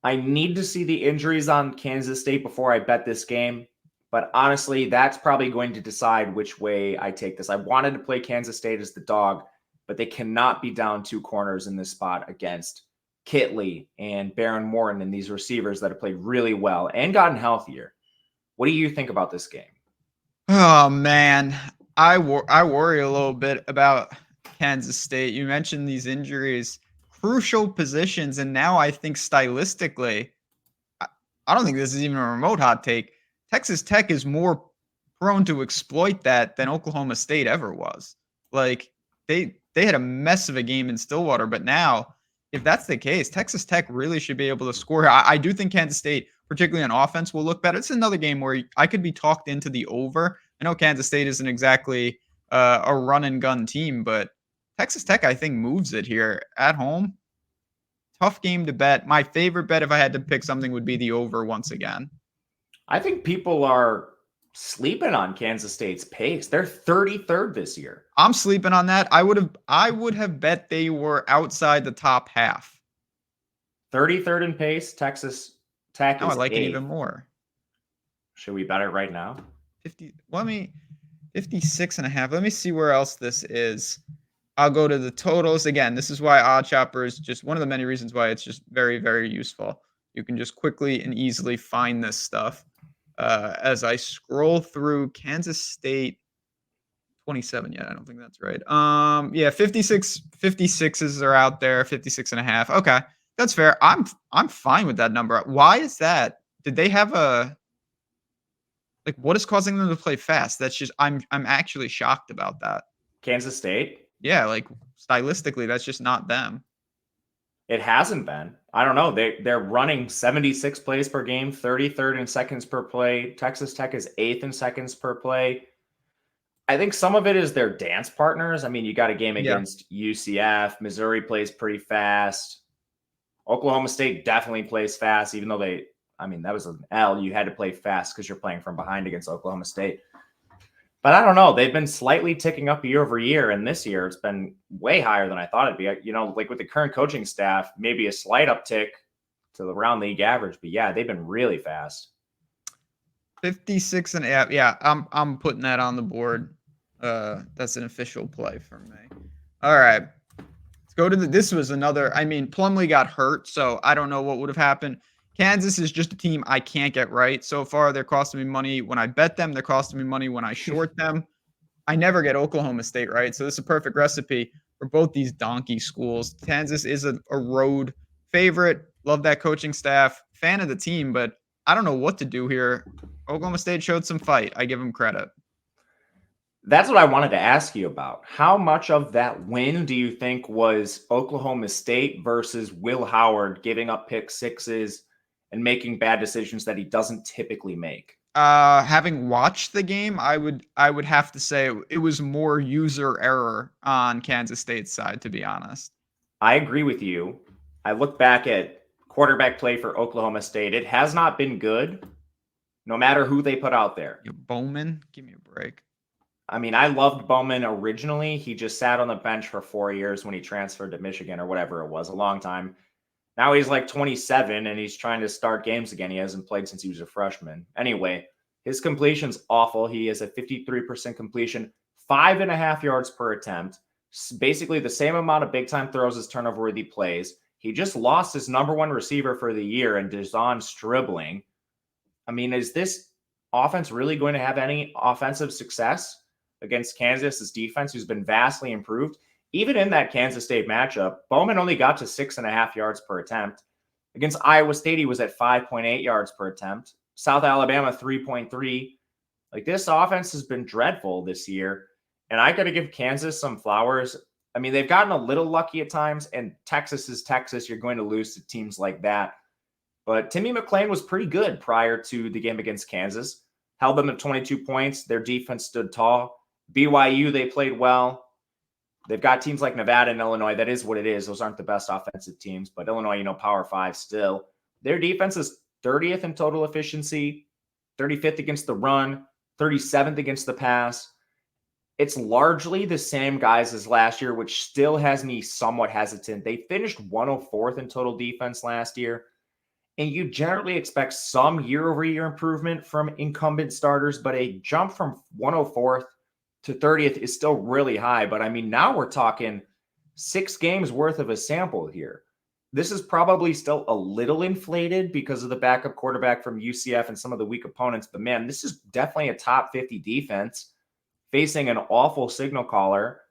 I need to see the injuries on Kansas State before I bet this game. But honestly, that's probably going to decide which way I take this. I wanted to play Kansas State as the dog, but they cannot be down 2 corners in this spot against Kitley and Baron Morton and these receivers that have played really well and gotten healthier. What do you think about this game? Oh, man. I worry a little bit about Kansas State. You mentioned these injuries, crucial positions, and now I think stylistically, I don't think this is even a remote hot take. Texas Tech is more prone to exploit that than Oklahoma State ever was. Like they had a mess of a game in Stillwater, but now if that's the case, Texas Tech really should be able to score. I do think Kansas State, particularly on offense, will look better. It's another game where I could be talked into the over. I know Kansas State isn't exactly a run and gun team, but Texas Tech, I think, moves it here at home. tough game to bet. My favorite bet, if I had to pick something, would be the over once again. I think people are sleeping on Kansas State's pace. They're 33rd this year. I'm sleeping on that. I would have bet they were outside the top half. 33rd in pace. Texas Tech Now I is like it 8th. even more. Should we bet it right now? 56.5. Let me see where else this is. I'll go to the totals. Again, this is why Odd Chopper is just one of the many reasons why it's just very, very useful. You can just quickly and easily find this stuff. As I scroll through Kansas State 27 yet. I don't think that's right. Yeah, 56s are out there, 56.5. Okay. That's fair. I'm fine with that number. Why is that? Did they have what is causing them to play fast? That's just I'm actually shocked about that. Kansas State? Yeah, stylistically, that's just not them. It hasn't been. I don't know. They're running 76 plays per game, 33rd in seconds per play. Texas Tech is 8th in seconds per play. I think some of it is their dance partners. I mean, you got a game against UCF. Missouri plays pretty fast. Oklahoma State definitely plays fast, even though that was an L. You had to play fast because you're playing from behind against Oklahoma State. But I don't know. They've been slightly ticking up year over year, and this year it's been way higher than I thought it'd be. With the current coaching staff, maybe a slight uptick to the round league average. But yeah, they've been really fast. 56.5. Yeah, I'm putting that on the board. That's an official play for me. All right. Let's go to this was another. I mean, Plumlee got hurt, so I don't know what would have happened. Kansas is just a team I can't get right. So far, they're costing me money when I bet them. They're costing me money when I short them. I never get Oklahoma State right. So this is a perfect recipe for both these donkey schools. Kansas is a road favorite. Love that coaching staff. Fan of the team, but I don't know what to do here. Oklahoma State showed some fight. I give them credit. That's what I wanted to ask you about. How much of that win do you think was Oklahoma State versus Will Howard giving up pick sixes and making bad decisions that he doesn't typically make? Having watched the game, I would have to say it was more user error on Kansas State's side, to be honest. I agree with you. I look back at quarterback play for Oklahoma State. It has not been good, no matter who they put out there. Bowman, give me a break. I mean, I loved Bowman originally. He just sat on the bench for 4 years when he transferred to Michigan or whatever it was, a long time. Now he's like 27 and he's trying to start games again. He hasn't played since he was a freshman. Anyway, his completion's awful. He has a 53% completion, 5.5 yards per attempt, basically the same amount of big-time throws as turnover-worthy plays. He just lost his number one receiver for the year in Dazon Stribling. I mean, is this offense really going to have any offensive success against Kansas's defense, who's been vastly improved? Even in that Kansas State matchup, Bowman only got to 6.5 yards per attempt. Against Iowa State, he was at 5.8 yards per attempt. South Alabama, 3.3. This offense has been dreadful this year. And I got to give Kansas some flowers. I mean, they've gotten a little lucky at times, and Texas is Texas. You're going to lose to teams like that. But Timmy McClain was pretty good prior to the game against Kansas. Held them at 22 points. Their defense stood tall. BYU, they played well. They've got teams like Nevada and Illinois. That is what it is. Those aren't the best offensive teams, but Illinois, Power 5 still. Their defense is 30th in total efficiency, 35th against the run, 37th against the pass. It's largely the same guys as last year, which still has me somewhat hesitant. They finished 104th in total defense last year, and you generally expect some year-over-year improvement from incumbent starters, but a jump from 104th to 30th is still really high. But I mean, now we're talking 6 games worth of a sample here. This is probably still a little inflated because of the backup quarterback from UCF and some of the weak opponents. But man, this is definitely a top 50 defense facing an awful signal caller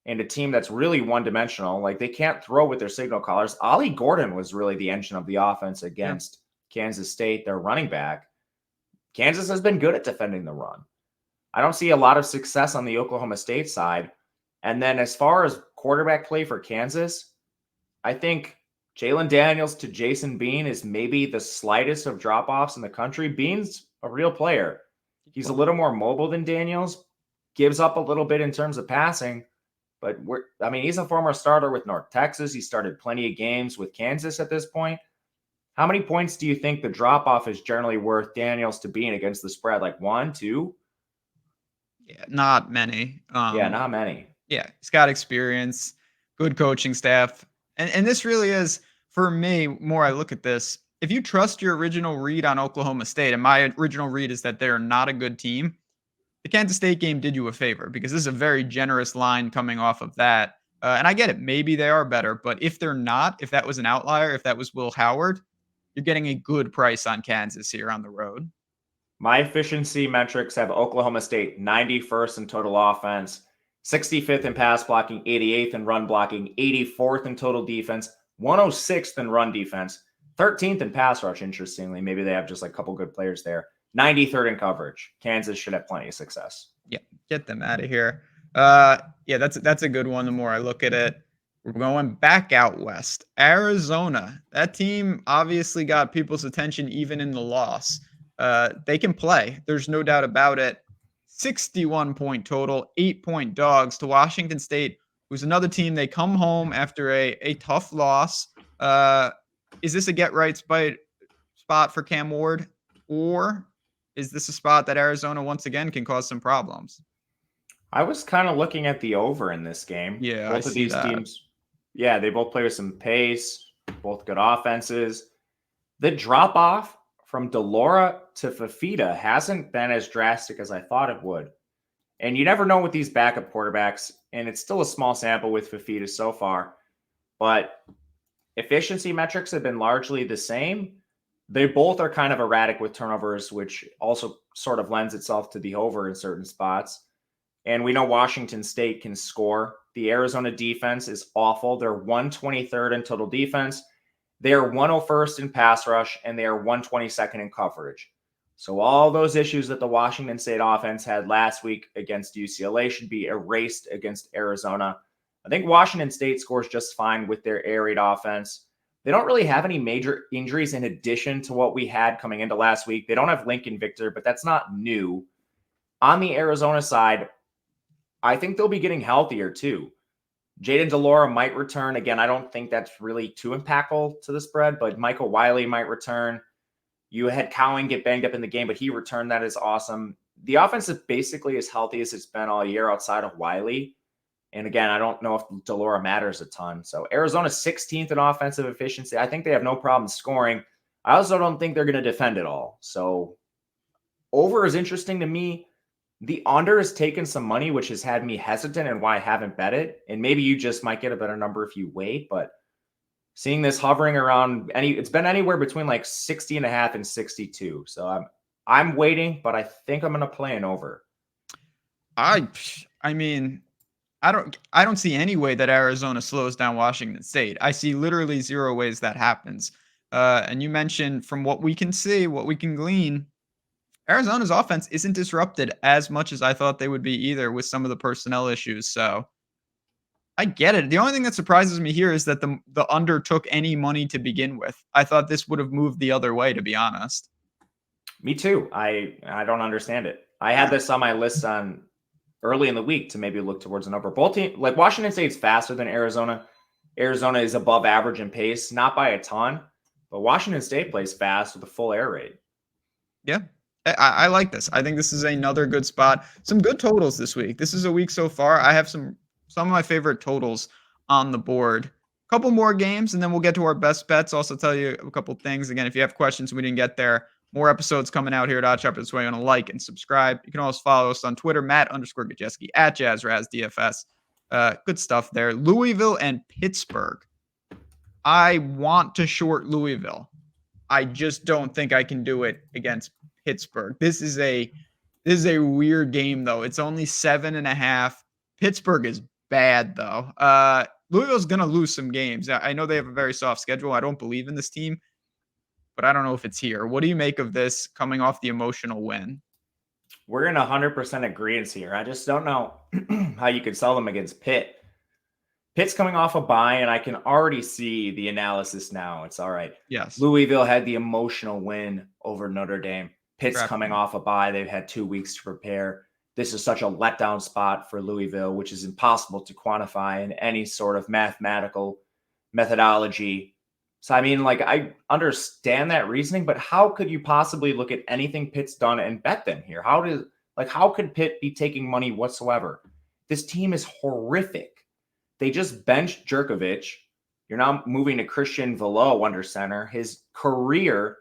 and a team that's really one-dimensional. They can't throw with their signal callers. Ollie Gordon was really the engine of the offense against Kansas State, their running back. Kansas has been good at defending the run. I don't see a lot of success on the Oklahoma State side. And then as far as quarterback play for Kansas, I think Jalen Daniels to Jason Bean is maybe the slightest of drop-offs in the country. Bean's a real player. He's a little more mobile than Daniels, gives up a little bit in terms of passing, but he's a former starter with North Texas. He started plenty of games with Kansas at this point. How many points do you think the drop-off is generally worth Daniels to being against the spread? Like 1, 2? Yeah, not many. Yeah, not many. Yeah, he's got experience, good coaching staff. And this really is, for me, more I look at this, if you trust your original read on Oklahoma State, and my original read is that they're not a good team, the Kansas State game did you a favor because this is a very generous line coming off of that. And I get it. Maybe they are better, but if they're not, if that was an outlier, if that was Will Howard, you're getting a good price on Kansas here on the road. My efficiency metrics have Oklahoma State 91st in total offense, 65th in pass blocking, 88th in run blocking, 84th in total defense, 106th in run defense, 13th in pass rush, interestingly. Maybe they have just like a couple good players there. 93rd in coverage. Kansas should have plenty of success. Yeah, get them out of here. Yeah, that's a good one. The more I look at it, we're going back out west. Arizona. That team obviously got people's attention even in the loss. They can play. There's no doubt about it. 61-point total, 8-point dogs to Washington State, who's another team. They come home after a tough loss. Is this a get-right spot for Cam Ward? Or is this a spot that Arizona once again can cause some problems? I was kind of looking at the over in this game. Yeah, both of these teams, they both play with some pace, both good offenses. The drop off from Delora to Fafita hasn't been as drastic as I thought it would. And you never know with these backup quarterbacks, and it's still a small sample with Fafita so far, but efficiency metrics have been largely the same. They both are kind of erratic with turnovers, which also sort of lends itself to the over in certain spots. And we know Washington State can score. The Arizona defense is awful. They're 123rd in total defense. They are 101st in pass rush, and they are 122nd in coverage. So all those issues that the Washington State offense had last week against UCLA should be erased against Arizona. I think Washington State scores just fine with their air raid offense. They don't really have any major injuries in addition to what we had coming into last week. They don't have Lincoln Victor, but that's not new. On the Arizona side, I think they'll be getting healthier too. Jaden Delora might return. Again, I don't think that's really too impactful to the spread, but Michael Wiley might return. You had Cowan get banged up in the game, but he returned. That is awesome. The offense is basically as healthy as it's been all year outside of Wiley. And again, I don't know if Delora matters a ton. So Arizona's 16th in offensive efficiency. I think they have no problem scoring. I also don't think they're going to defend it all. So over is interesting to me. The under has taken some money, which has had me hesitant and why I haven't bet it. And maybe you just might get a better number if you wait. But seeing this hovering around, it's been anywhere between like 60.5 and 62. So I'm waiting, but I think I'm going to play an over. I mean, I don't see any way that Arizona slows down Washington State. I see literally zero ways that happens. And you mentioned from what we can see, what we can glean, Arizona's offense isn't disrupted as much as I thought they would be either with some of the personnel issues. So I get it. The only thing that surprises me here is that the under took any money to begin with. I thought this would have moved the other way, to be honest. Me too. I don't understand it. I had this on my list on early in the week to maybe look towards an over. Both teams, like Washington State's faster than Arizona. Arizona is above average in pace, not by a ton, but Washington State plays fast with a full air raid. Yeah. I like this. I think this is another good spot. Some good totals this week. This is a week so far. I have some of my favorite totals on the board. A couple more games, and then we'll get to our best bets. Also tell you a couple things. Again, if you have questions we didn't get there, more episodes coming out here at Odd Shopper this way. You want to like and subscribe. You can also follow us on Twitter, Matt_Gajewski, at JazzRazDFS. Good stuff there. Louisville and Pittsburgh. I want to short Louisville. I just don't think I can do it against Pittsburgh. This is a weird game though. It's only 7.5. Pittsburgh is bad though. Louisville's gonna lose some games. I know they have a very soft schedule. I don't believe in this team, but I don't know if it's here. What do you make of this coming off the emotional win? We're in 100% agreement here. I just don't know how you could sell them against Pitt. Pitt's coming off a bye, and I can already see the analysis now. It's all right. Yes. Louisville had the emotional win over Notre Dame. Pitt's coming off a bye. They've had 2 weeks to prepare. this is such a letdown spot for Louisville, which is impossible to quantify in any sort of mathematical methodology. So, I mean, like, I understand that reasoning, but how could you possibly look at anything Pitt's done and bet them here? How could Pitt be taking money whatsoever? This team is horrific. They just benched Jerkovich. You're now moving to Christian Velo under center. His career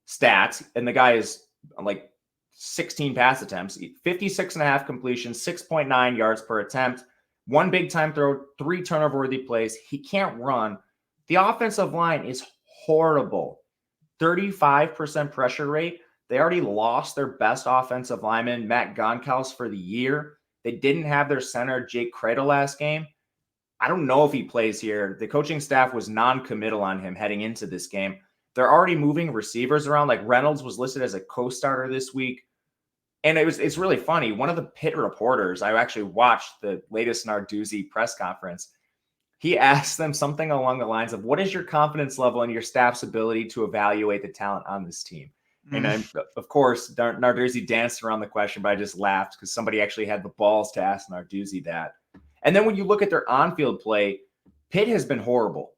stats, and the guy is like 16 pass attempts, 56.5 completions, 6.9 yards per attempt, 1 big time throw, 3 turnover worthy plays. He can't run. The offensive line is horrible. 35% pressure rate. They already lost their best offensive lineman, Matt Gajewski, for the year. They didn't have their center, Jake Cradle, last game. I don't know if he plays here. The coaching staff was non-committal on him heading into this game. They're already moving receivers around. Like, Reynolds was listed as a co-starter this week. And it's really funny. One of the Pitt reporters, I actually watched the latest Narduzzi press conference. He asked them something along the lines of, what is your confidence level and your staff's ability to evaluate the talent on this team? And of course, Narduzzi danced around the question, but I just laughed because somebody actually had the balls to ask Narduzzi that. And then when you look at their on-field play, Pitt has been horrible.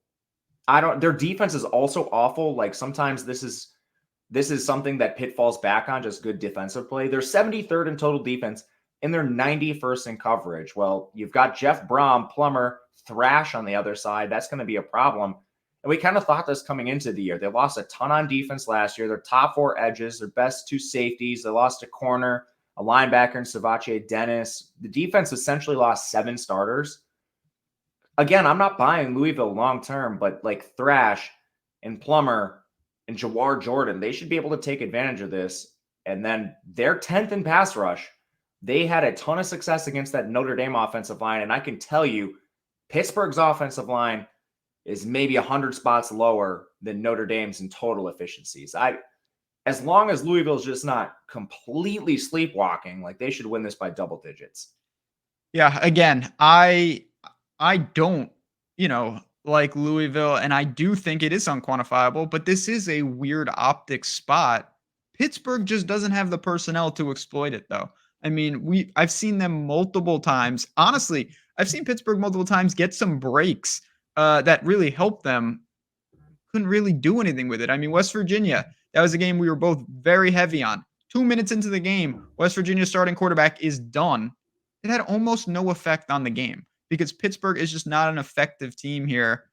Their defense is also awful. Like, sometimes this is something that Pitt falls back on, just good defensive play. They're 73rd in total defense, and they're 91st in coverage. Well, you've got Jeff Brom, Plummer, Thrash on the other side. That's going to be a problem. And we kind of thought this coming into the year. They lost a ton on defense last year. Their top 4 edges, their best 2 safeties. They lost a corner, a linebacker, and Savache Dennis. The defense essentially lost 7 starters. Again, I'm not buying Louisville long-term, but like Thrash and Plummer and Jawar Jordan, they should be able to take advantage of this. And then they're 10th in pass rush. They had a ton of success against that Notre Dame offensive line. And I can tell you, Pittsburgh's offensive line is maybe 100 spots lower than Notre Dame's in total efficiencies. As long as Louisville's just not completely sleepwalking, like, they should win this by double digits. Yeah, again, I don't, like Louisville, and I do think it is unquantifiable, but this is a weird optics spot. Pittsburgh just doesn't have the personnel to exploit it, though. I mean, I've seen them multiple times. Honestly, I've seen Pittsburgh multiple times get some breaks that really helped them. Couldn't really do anything with it. I mean, West Virginia, that was a game we were both very heavy on. 2 minutes into the game, West Virginia's starting quarterback is done. It had almost no effect on the game because Pittsburgh is just not an effective team here.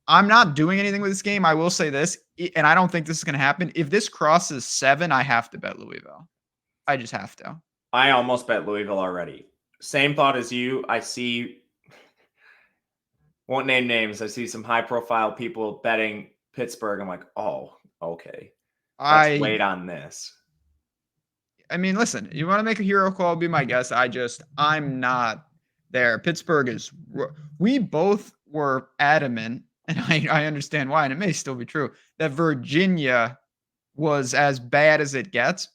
I'm not doing anything with this game. I will say this, and I don't think this is going to happen. If this crosses 7, I have to bet Louisville. I just have to. I almost bet Louisville already. Same thought as you. I see, won't name names. I see some high-profile people betting Pittsburgh. I'm like, oh, okay. Let's wait on this. I mean, listen, you want to make a hero call, be my guest. I'm not there. Pittsburgh is, we both were adamant, and I understand why, and it may still be true, that Virginia was as bad as it gets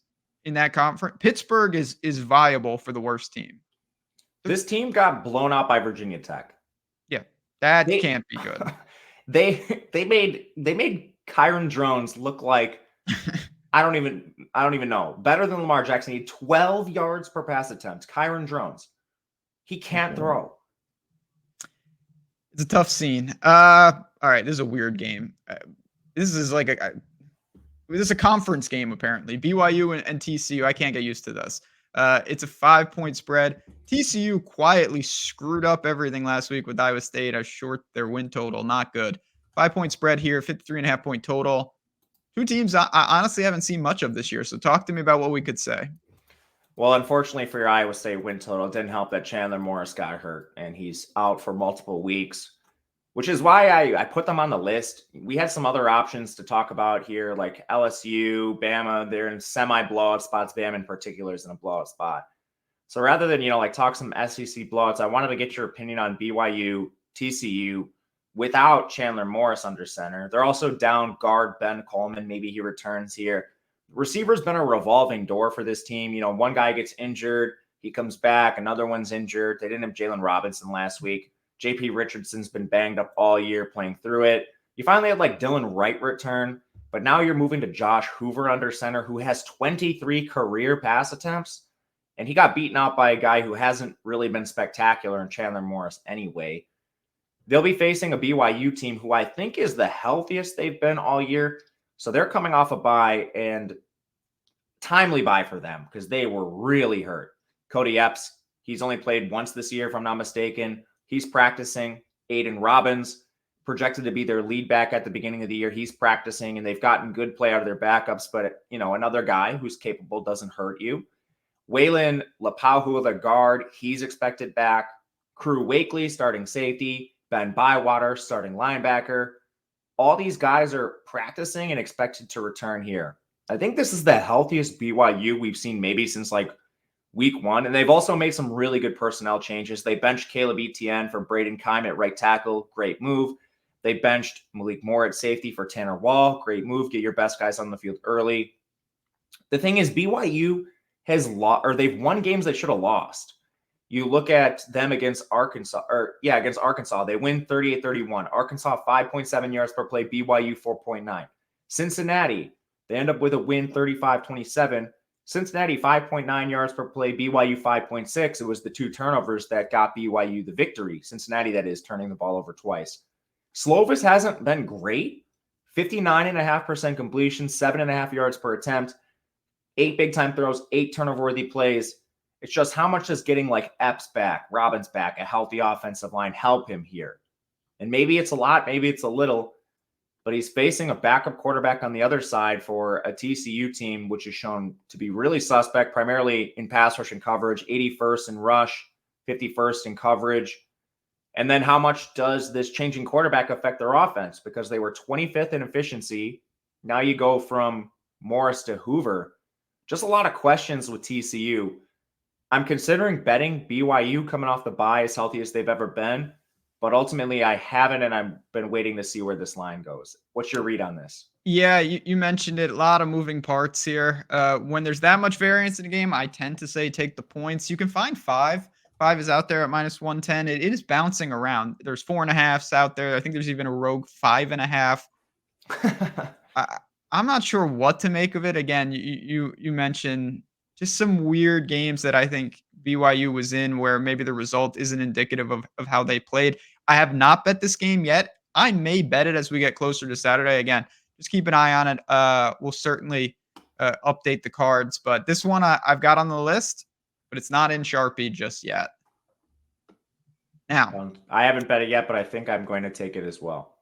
in that conference. Pittsburgh is viable for the worst team. This team got blown out by Virginia Tech. Yeah, that can't be good. They made Kyron Drones look like I don't even know. Better than Lamar Jackson. He had 12 yards per pass attempt. Kyron Drones. He can't throw. It's a tough scene. All right, this is a weird game. This is like this is a conference game, apparently. BYU and TCU. I can't get used to this. It's a 5-point spread. TCU quietly screwed up everything last week with Iowa State. I short their win total. Not good. 5-point spread here, 53.5 point total. 2 teams I honestly haven't seen much of this year. So talk to me about what we could say. Well, unfortunately for your Iowa State win total, it didn't help that Chandler Morris got hurt and he's out for multiple weeks, which is why I put them on the list. We had some other options to talk about here, like LSU, Bama. They're in semi-blowout spots. Bama in particular is in a blowout spot. So rather than, talk some SEC blowouts, I wanted to get your opinion on BYU, TCU, without Chandler Morris under center. They're also down guard Ben Coleman. Maybe he returns here. Receiver's been a revolving door for this team. One guy gets injured. He comes back. Another one's injured. They didn't have Jalen Robinson last week. JP Richardson's been banged up all year playing through it. You finally had like Dylan Wright return, but now you're moving to Josh Hoover under center, who has 23 career pass attempts. And he got beaten out by a guy who hasn't really been spectacular in Chandler Morris anyway. They'll be facing a BYU team who I think is the healthiest they've been all year. So they're coming off a bye, and timely bye for them because they were really hurt. Cody Epps, he's only played once this year, if I'm not mistaken. He's practicing. Aiden Robbins, projected to be their lead back at the beginning of the year. He's practicing, and they've gotten good play out of their backups. But, another guy who's capable doesn't hurt you. Waylon Lapauhu, the guard, he's expected back. Crew Wakely, starting safety. Ben Bywater, starting linebacker. All these guys are practicing and expected to return here. I think this is the healthiest BYU we've seen maybe since week 1. And they've also made some really good personnel changes. They benched Caleb Etienne for Braden Keim at right tackle. Great move. They benched Malik Moore at safety for Tanner Wall. Great move. Get your best guys on the field early. The thing is, BYU has lost, or they've won games they should have lost. You look at them against Arkansas. They win 38-31. Arkansas, 5.7 yards per play. BYU, 4.9. Cincinnati, they end up with a win, 35-27. Cincinnati, 5.9 yards per play. BYU, 5.6. It was the 2 turnovers that got BYU the victory. Cincinnati, that is, turning the ball over twice. Slovis hasn't been great. 59.5% completion, 7.5 yards per attempt, 8 big-time throws, 8 turnover-worthy plays. It's just how much does getting Epps back, Robbins back, a healthy offensive line help him here? And maybe it's a lot, maybe it's a little, but he's facing a backup quarterback on the other side for a TCU team, which is shown to be really suspect, primarily in pass rush and coverage, 81st in rush, 51st in coverage. And then how much does this changing quarterback affect their offense? Because they were 25th in efficiency. Now you go from Morris to Hoover. Just a lot of questions with TCU. I'm considering betting BYU coming off the bye as healthy as they've ever been, but ultimately I haven't, and I've been waiting to see where this line goes. What's your read on this? Yeah, you mentioned it. A lot of moving parts here. When there's that much variance in a game, I tend to say take the points. You can find 5. 5 is out there at -110. It is bouncing around. There's 4.5s out there. I think there's even a rogue 5.5. I'm not sure what to make of it. Again, you mentioned just some weird games that I think BYU was in where maybe the result isn't indicative of how they played. I have not bet this game yet. I may bet it as we get closer to Saturday. Again, just keep an eye on it. We'll certainly update the cards. But this one I've got on the list, but it's not in Sharpie just yet. Now, I haven't bet it yet, but I think I'm going to take it as well.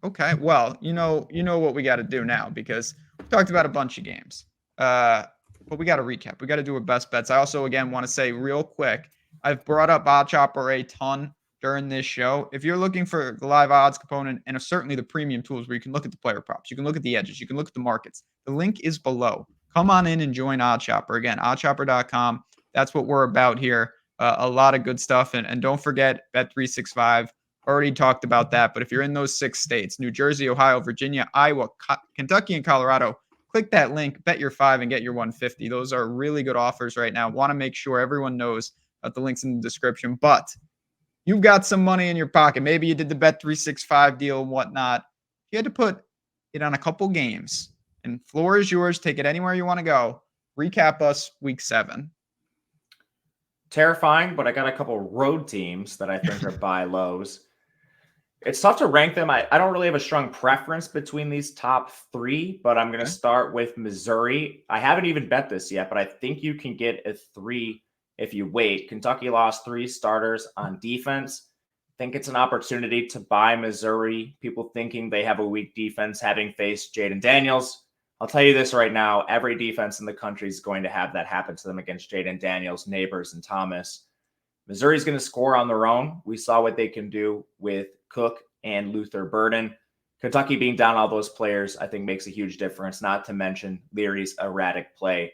Okay. Well, you know what we got to do now because we talked about a bunch of games. But we got to recap. We got to do our best bets. I also, again, want to say real quick, I've brought up Odd Chopper a ton during this show. If you're looking for the live odds component and certainly the premium tools where you can look at the player props, you can look at the edges, you can look at the markets, the link is below. Come on in and join Odd Chopper. Again, oddchopper.com. That's what we're about here. A lot of good stuff. And don't forget Bet365. Already talked about that. But if you're in those 6 states, New Jersey, Ohio, Virginia, Iowa, Kentucky, and Colorado, click that link, bet your 5 and get your 150. Those are really good offers right now. Want to make sure everyone knows about the links in the description. But you've got some money in your pocket. Maybe you did the Bet365 deal and whatnot. You had to put it on a couple games. And floor is yours. Take it anywhere you want to go. Recap us week 7. Terrifying, but I got a couple road teams that I think are buy lows. It's tough to rank them. I don't really have a strong preference between these top 3, but I'm going to start with Missouri. I haven't even bet this yet, but I think you can get a 3 if you wait. Kentucky lost 3 starters on defense. I think it's an opportunity to buy Missouri. People thinking they have a weak defense, having faced Jaden Daniels. I'll tell you this right now. Every defense in the country is going to have that happen to them against Jaden Daniels, Neighbors, and Thomas. Missouri's going to score on their own. We saw what they can do with Cook and Luther Burden. Kentucky being down all those players, I think, makes a huge difference, not to mention Leary's erratic play.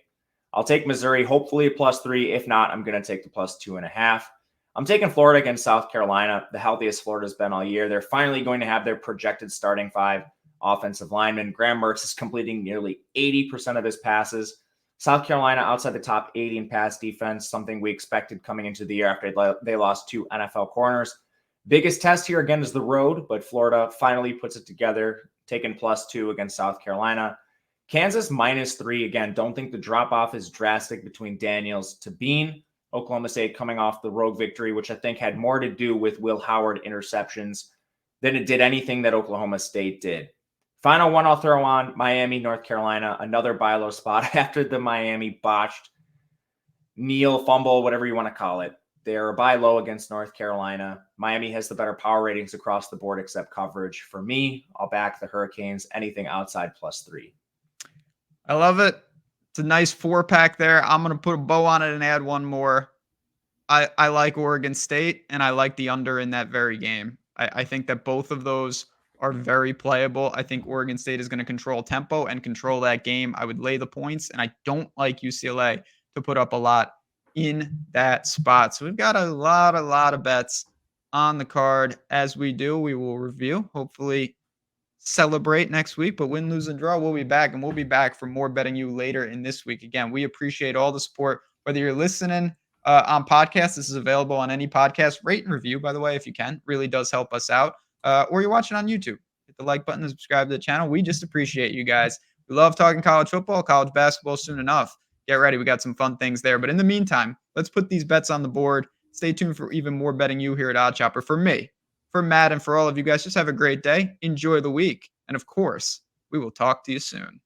I'll take Missouri, hopefully a +3. If not, I'm going to take the +2.5. I'm taking Florida against South Carolina, the healthiest Florida's been all year. They're finally going to have their projected starting 5 offensive linemen. Graham Mertz is completing nearly 80% of his passes. South Carolina outside the top 80 in pass defense, something we expected coming into the year after they lost 2 NFL corners. Biggest test here again is the road, but Florida finally puts it together, taking +2 against South Carolina. Kansas -3. Again, don't think the drop-off is drastic between Daniels to Bean. Oklahoma State coming off the rogue victory, which I think had more to do with Will Howard interceptions than it did anything that Oklahoma State did. Final one I'll throw on, Miami, North Carolina, another buy low spot after the Miami botched kneel, fumble, whatever you want to call it. They're a buy low against North Carolina. Miami has the better power ratings across the board except coverage. For me, I'll back the Hurricanes, anything outside +3. I love it. It's a nice 4-pack there. I'm going to put a bow on it and add one more. I like Oregon State, and I like the under in that very game. I think that both of those are very playable. I think Oregon State is going to control tempo and control that game. I would lay the points, and I don't like UCLA to put up a lot in that spot. So we've got a lot of bets on the card. As we do, we will review, hopefully celebrate next week, but win, lose, and draw, we'll be back, and we'll be back for more betting you later in this week. Again, we appreciate all the support, whether you're listening on podcast. This is available on any podcast. Rate and review, by the way, if you can. Really does help us out. Or you're watching on YouTube. Hit the like button and subscribe to the channel. We just appreciate you guys. We love talking college football, college basketball soon enough. Get ready. We got some fun things there. But in the meantime, let's put these bets on the board. Stay tuned for even more betting you here at Odd Chopper. For me, for Matt, and for all of you guys, just have a great day. Enjoy the week. And of course, we will talk to you soon.